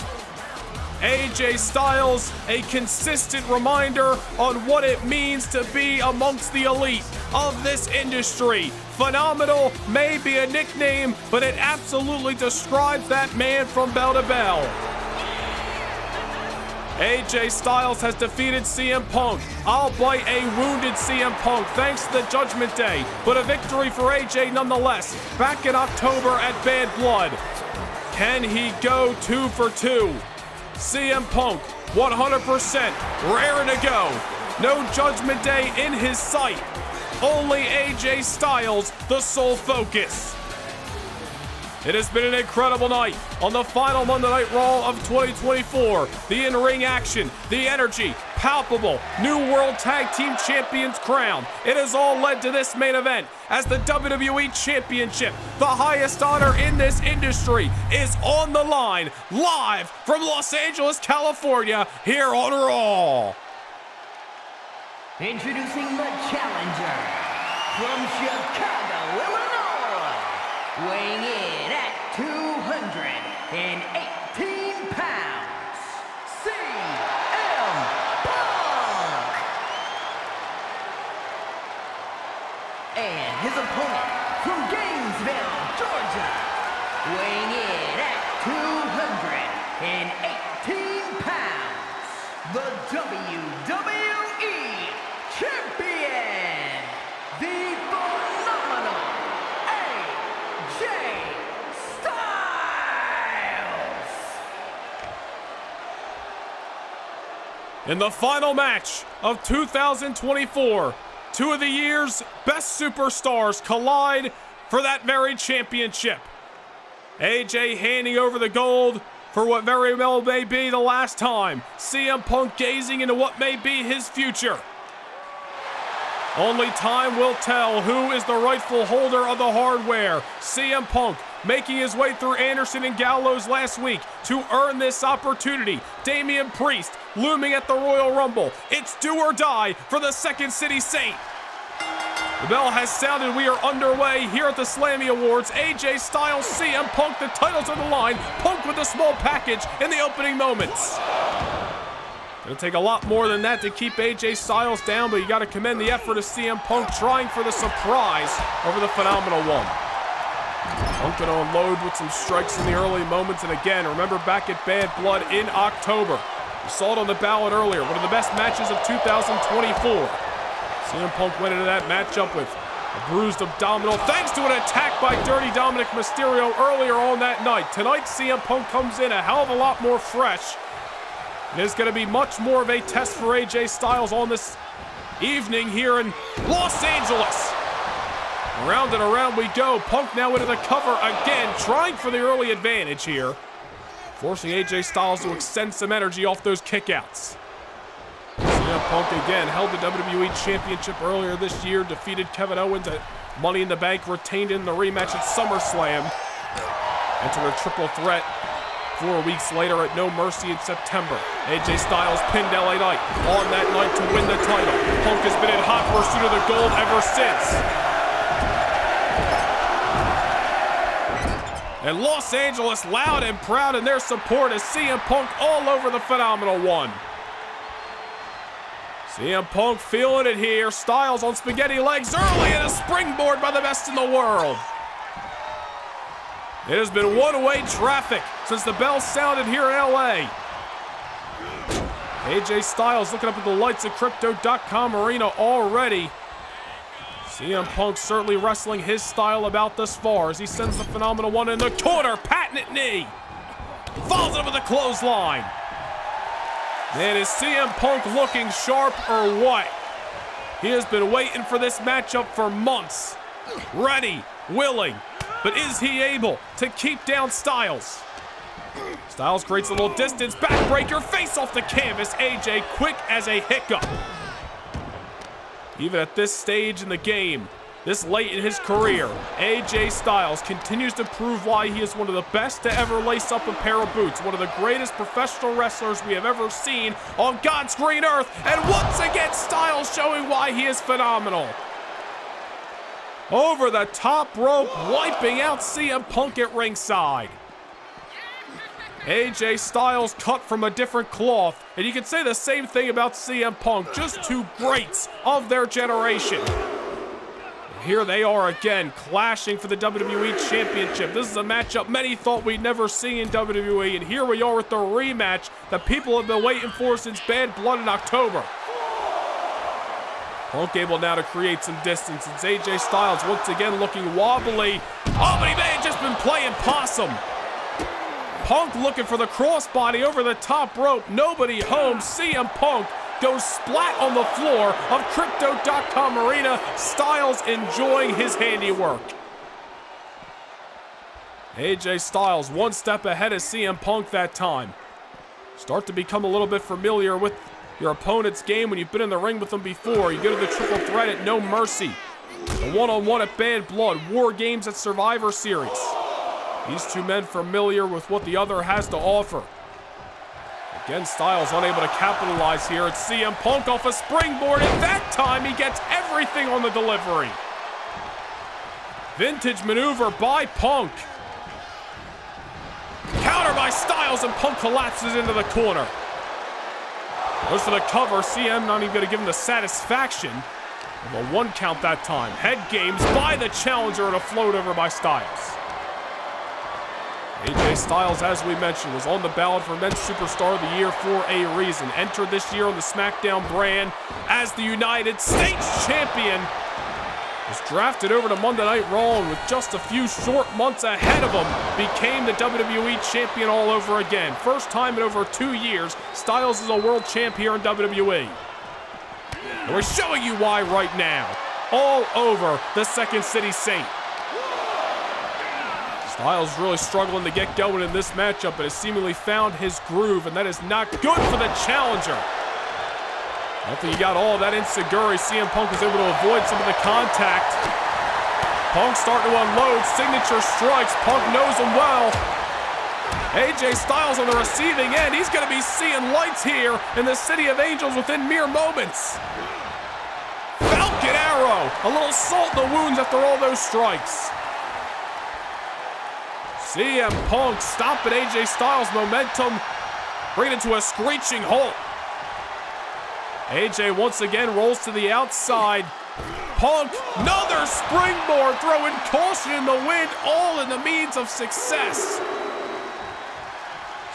AJ Styles, a consistent reminder on what it means to be amongst the elite of this industry. Phenomenal may be a nickname, but it absolutely describes that man from bell to bell. AJ Styles has defeated CM Punk, albeit a wounded CM Punk thanks to the Judgment Day, but a victory for AJ nonetheless back in October at Bad Blood. Can he go 2 for 2? CM Punk, 100% raring to go. No Judgment Day in his sight. Only AJ Styles, the sole focus. It has been an incredible night on the final Monday Night Raw of 2024. The in-ring action, the energy, palpable, new World Tag Team Champions crown. It has all led to this main event as the WWE Championship, the highest honor in this industry, is on the line, live from Los Angeles, California, here on Raw. Introducing the challenger from Chicago, Illinois, weighing in at 218 pounds, CM Punk. And his opponent from Gainesville, Georgia, weighing in at 218 pounds, the WWE Champion, the phenomenal AJ Styles. In the final match of 2024, 2 of the year's best superstars collide for that very championship. AJ handing over the gold for what very well may be the last time. CM Punk gazing into what may be his future. Only time will tell who is the rightful holder of the hardware. CM Punk making his way through Anderson and Gallows last week to earn this opportunity. Damian Priest looming at the Royal Rumble. It's do or die for the Second City Saint. The bell has sounded. We are underway here at the Slammy Awards. AJ Styles, CM Punk, the titles on the line. Punk with a small package in the opening moments. It'll take a lot more than that to keep AJ Styles down, but you got to commend the effort of CM Punk trying for the surprise over the Phenomenal One. Punk going to unload with some strikes in the early moments, and again, remember back at Bad Blood in October, You saw it on the ballot earlier, one of the best matches of 2024. CM Punk went into that matchup with a bruised abdominal thanks to an attack by Dirty Dominic Mysterio earlier on that night. Tonight, CM Punk comes in a hell of a lot more fresh. It is going to be much more of a test for AJ Styles on this evening here in Los Angeles. Around and around we go. Punk now into the cover again, trying for the early advantage here, forcing AJ Styles to extend some energy off those kickouts. CM Punk again held the WWE Championship earlier this year, defeated Kevin Owens at Money in the Bank, retained in the rematch at SummerSlam. Entered a triple threat 4 weeks later at No Mercy in September. AJ Styles pinned LA Knight on that night to win the title. Punk has been in hot pursuit of the gold ever since. And Los Angeles loud and proud in their support as CM Punk all over the Phenomenal One. CM Punk feeling it here. Styles on spaghetti legs early and a springboard by the best in the world. It has been one-way traffic since the bell sounded here in LA. AJ Styles looking up at the lights at Crypto.com Arena already. CM Punk certainly wrestling his style about thus far as he sends the Phenomenal One in the corner. Patented knee. Falls it with a clothesline. And is CM Punk looking sharp or what? He has been waiting for this matchup for months. Ready, willing, but is he able to keep down Styles? Styles creates a little distance, backbreaker, face off the canvas. AJ quick as a hiccup. Even at this stage in the game, this late in his career, AJ Styles continues to prove why he is one of the best to ever lace up a pair of boots, one of the greatest professional wrestlers we have ever seen on God's green earth, and once again Styles showing why he is phenomenal. Over the top rope, wiping out CM Punk at ringside. AJ Styles cut from a different cloth, and you can say the same thing about CM Punk, just two greats of their generation. Here they are again, clashing for the WWE Championship. This is a matchup many thought we'd never see in WWE, and here we are with the rematch that people have been waiting for since Bad Blood in October. Punk able now to create some distance, and AJ Styles once again looking wobbly. Oh, but he may have just been playing possum. Punk looking for the crossbody over the top rope. Nobody home. CM Punk goes splat on the floor of Crypto.com Arena. Styles enjoying his handiwork. AJ Styles one step ahead of CM Punk that time. Start to become a little bit familiar with your opponent's game when you've been in the ring with them before. You go to the triple threat at No Mercy, the one-on-one at Bad Blood, War Games at Survivor Series. These two men familiar with what the other has to offer. Again, Styles unable to capitalize here. It's CM Punk off a springboard, and that time he gets everything on the delivery. Vintage maneuver by Punk. Counter by Styles, and Punk collapses into the corner. Goes for the cover. CM not even going to give him the satisfaction of a one count that time. Head games by the challenger and a float over by Styles. AJ Styles, as we mentioned, was on the ballot for Men's Superstar of the Year for a reason. Entered this year on the SmackDown brand as the United States Champion. Was drafted over to Monday Night Raw, and with just a few short months ahead of him, became the WWE Champion all over again. First time in over 2 years, Styles is a world champ here in WWE. And we're showing you why right now. All over the Second City Saint. Styles really struggling to get going in this matchup, but has seemingly found his groove, and that is not good for the challenger. I don't think he got all of that insecurity. CM Punk was able to avoid some of the contact. Punk starting to unload, signature strikes. Punk knows them well. AJ Styles on the receiving end. He's going to be seeing lights here in the City of Angels within mere moments. Falcon Arrow. A little salt in the wounds after all those strikes. CM Punk stopping AJ Styles' momentum, bringing it to a screeching halt. AJ once again rolls to the outside. Punk, another springboard, throwing caution in the wind, all in the means of success.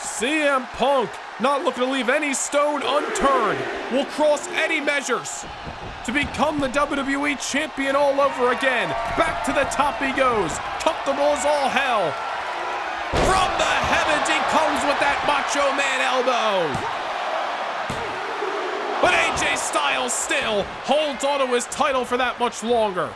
CM Punk, not looking to leave any stone unturned, will cross any measures to become the WWE Champion all over again. Back to the top he goes, comfortable as all hell. From the heavens he comes with that Macho Man elbow. But AJ Styles still holds on to his title for that much longer.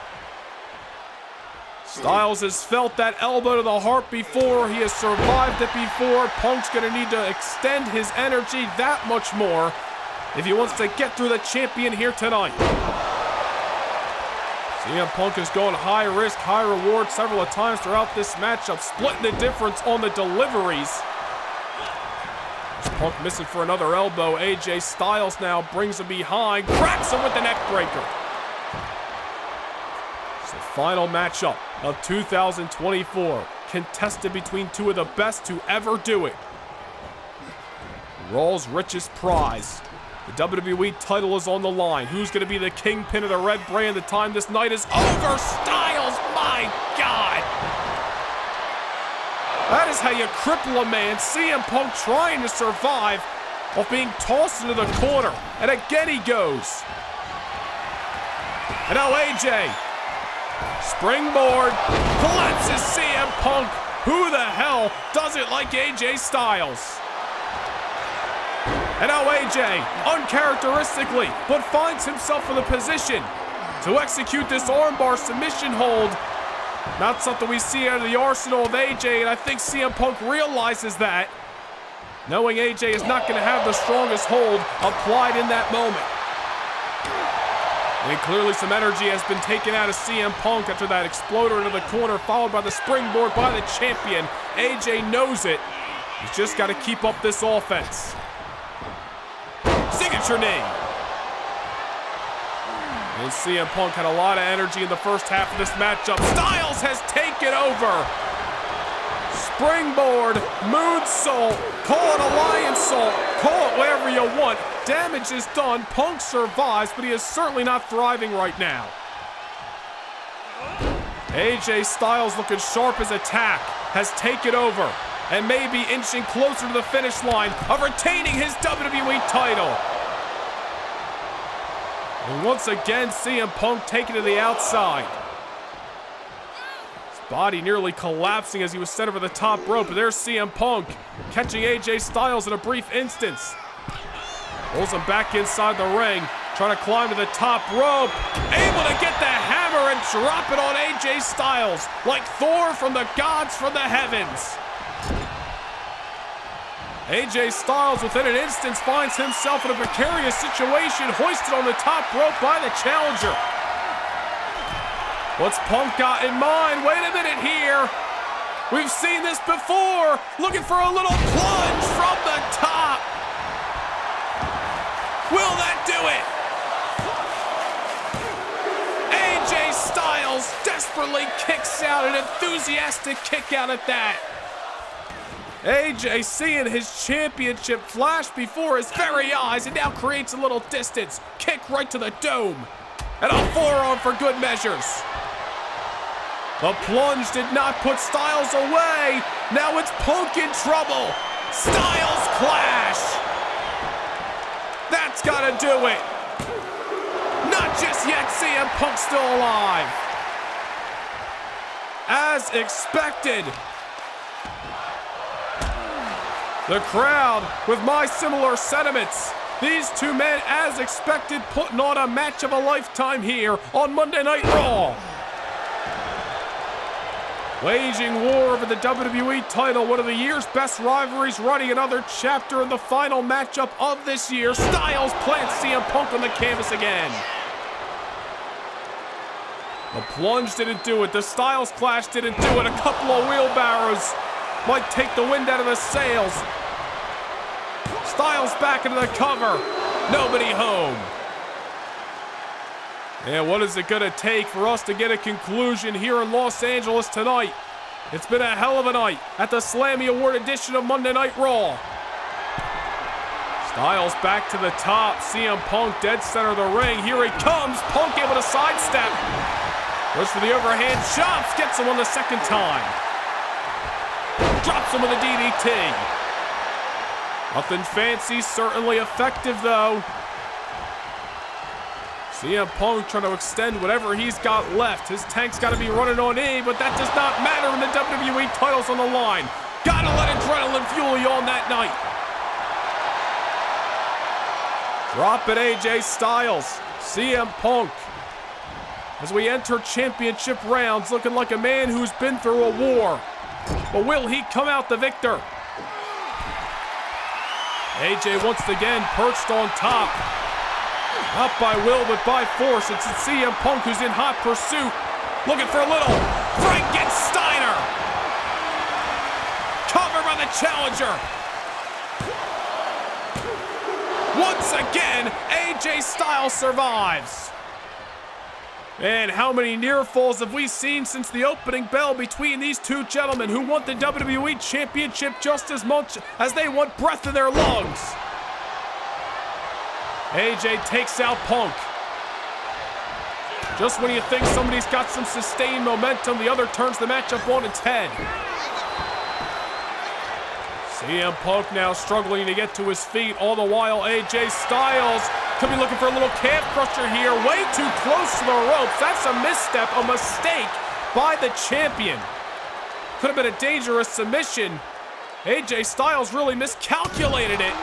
Styles has felt that elbow to the heart before. He has survived it before. Punk's going to need to extend his energy that much more if he wants to get through the champion here tonight. CM Punk is going high risk, high reward several times throughout this matchup, splitting the difference on the deliveries. Punk missing for another elbow. AJ Styles now brings him behind, cracks him with the neck breaker. It's the final matchup of 2024, contested between two of the best to ever do it. Raw's richest prize. The WWE title is on the line. Who's going to be the kingpin of the red brand the time this night is over? Styles, my God! That is how you cripple a man. CM Punk trying to survive while being tossed into the corner. And again he goes. And now AJ. Springboard. Collapses CM Punk. Who the hell doesn't like AJ Styles? And now AJ, uncharacteristically, but finds himself in the position to execute this armbar submission hold. Not something we see out of the arsenal of AJ, and I think CM Punk realizes that, knowing AJ is not going to have the strongest hold applied in that moment. And clearly some energy has been taken out of CM Punk after that exploder into the corner, followed by the springboard by the champion. AJ knows it. He's just got to keep up this offense. Signature knee. And CM Punk had a lot of energy in the first half of this matchup. Styles has taken over. Springboard, moonsault, call it a lion salt, call it whatever you want. Damage is done. Punk survives, but he is certainly not thriving right now. AJ Styles, looking sharp as attack, has taken over and may be inching closer to the finish line of retaining his WWE title. And once again, CM Punk taken to the outside. His body nearly collapsing as he was sent over the top rope, but there's CM Punk catching AJ Styles in a brief instance. Pulls him back inside the ring, trying to climb to the top rope. Able to get the hammer and drop it on AJ Styles like Thor from the gods from the heavens. AJ Styles, within an instance, finds himself in a precarious situation, hoisted on the top rope by the challenger. What's Punk got in mind? Wait a minute here. We've seen this before. Looking for a little plunge from the top. Will that do it? AJ Styles desperately kicks out, an enthusiastic kick out at that. AJ seeing his championship flash before his very eyes and now creates a little distance. Kick right to the dome. And a forearm for good measures. The plunge did not put Styles away. Now it's Punk in trouble. Styles clash. That's gotta do it. Not just yet, CM Punk still alive. As expected. The crowd with my similar sentiments. These two men, as expected, putting on a match of a lifetime here on Monday Night Raw. Waging war over the WWE title, one of the year's best rivalries, running another chapter in the final matchup of this year. Styles plants CM Punk on the canvas again. The plunge didn't do it. The Styles clash didn't do it. A couple of wheelbarrows might take the wind out of the sails. Styles back into the cover. Nobody home. And what is it going to take for us to get a conclusion here in Los Angeles tonight? It's been a hell of a night at the Slammy Award edition of Monday Night Raw. Styles back to the top. CM Punk dead center of the ring. Here he comes. Punk able to sidestep. Goes for the overhand chops. Gets him on the second time. Drops him with a DDT. Nothing fancy, certainly effective though. CM Punk trying to extend whatever he's got left. His tank's got to be running on E, but that does not matter when the WWE title's on the line. Gotta let adrenaline fuel you on that night. Drop it, AJ Styles. CM Punk. As we enter championship rounds, looking like a man who's been through a war. But will he come out the victor? AJ once again perched on top. Not by will, but by force. It's CM Punk who's in hot pursuit. Looking for a little Frankensteiner. Covered by the challenger. Once again, AJ Styles survives. And how many near falls have we seen since the opening bell between these two gentlemen who want the WWE Championship just as much as they want breath in their lungs? AJ takes out Punk. Just when you think somebody's got some sustained momentum, the other turns the matchup on its head. CM Punk now struggling to get to his feet. All the while, AJ Styles could be looking for a little calf crusher here. Way too close to the ropes. That's a misstep, a mistake by the champion. Could have been a dangerous submission. AJ Styles really miscalculated it.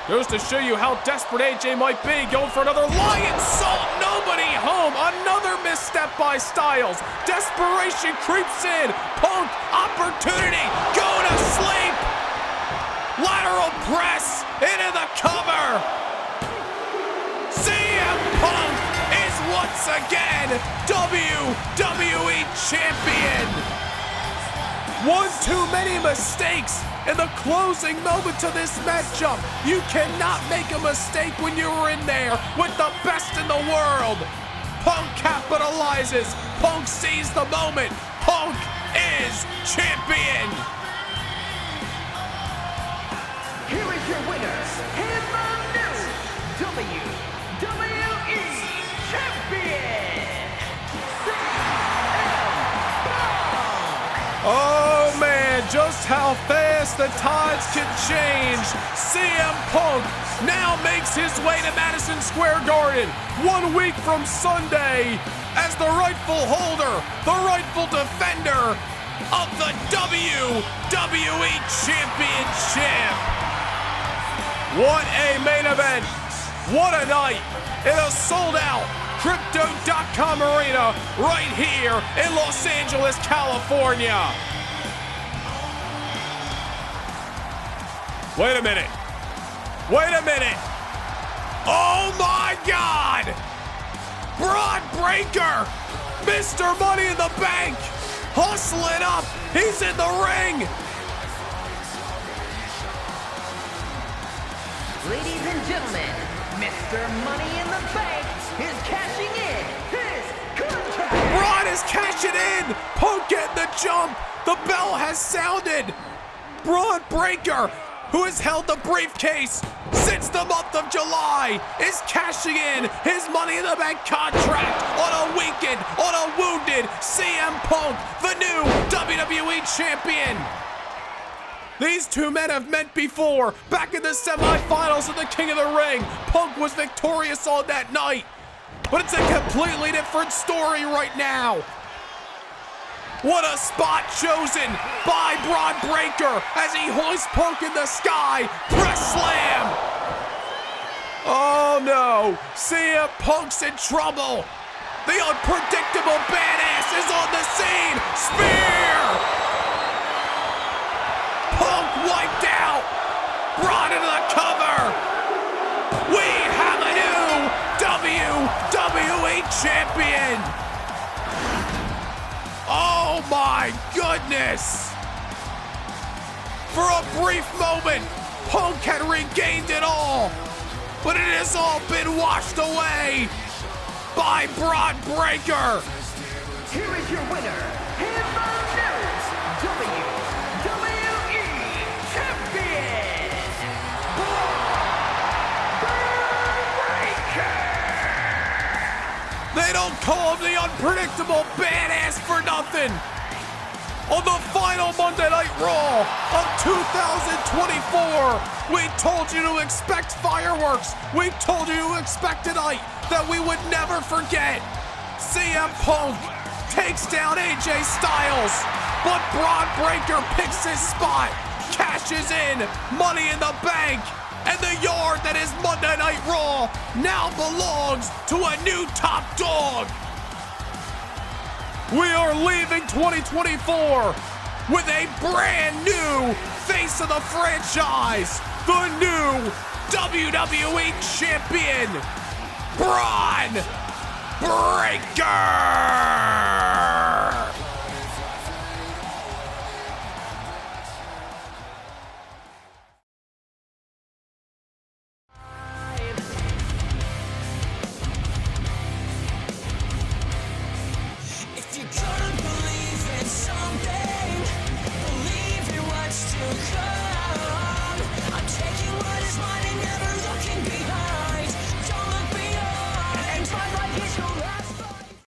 Goes to show you how desperate AJ might be. Going for another lion salt. Nobody home. Another misstep by Styles. Desperation creeps in. Punk, opportunity. Going to sleep. Lateral press into the cover. CM Punk is once again WWE Champion. One too many mistakes in the closing moments of this matchup. You cannot make a mistake when you're in there with the best in the world. Punk capitalizes. Punk sees the moment. Punk is champion. Here is your winner, and the new WWE Champion, Oh man, just how fast the tides can change. CM Punk now makes his way to Madison Square Garden 1 week from Sunday as the rightful holder, the rightful defender of the WWE Championship. What a main event. What a night in a sold-out Crypto.com arena right here in Los Angeles, California. Wait a minute. Wait a minute. Oh my God. Braun Breaker. Mr. Money in the Bank. Hustling up. He's in the ring. Ladies and gentlemen, Mr. Money in the Bank is cashing in his contract. Braun is cashing in. Punk getting the jump. The bell has sounded. Braun Breaker, who has held the briefcase since the month of July, is cashing in his Money in the Bank contract on a weakened, on a wounded CM Punk, the new WWE Champion. These two men have met before, back in the semifinals of the King of the Ring. Punk was victorious on that night, but it's a completely different story right now. What a spot chosen by Braun Breaker as he hoists Punk in the sky. Press slam. Oh no, CM Punk's in trouble. The unpredictable badass is on the scene. Spear. Punk wiped out. Brought into the cover. We have a new WWE Champion. Oh my goodness! For a brief moment, Punk had regained it all, but it has all been washed away by Braun Breaker. Here is your winner, and the new WWE Champion, Braun Breaker. They don't call him the unpredictable badass for nothing. on the final Monday Night Raw of 2024. We told you to expect fireworks. We told you to expect a night that we would never forget. CM Punk takes down AJ Styles, but Braun Breaker picks his spot, cashes in Money in the Bank, and the yard that is Monday Night Raw now belongs to a new top dog. We are leaving 2024 with a brand new face of the franchise, the new WWE Champion, Braun Breaker!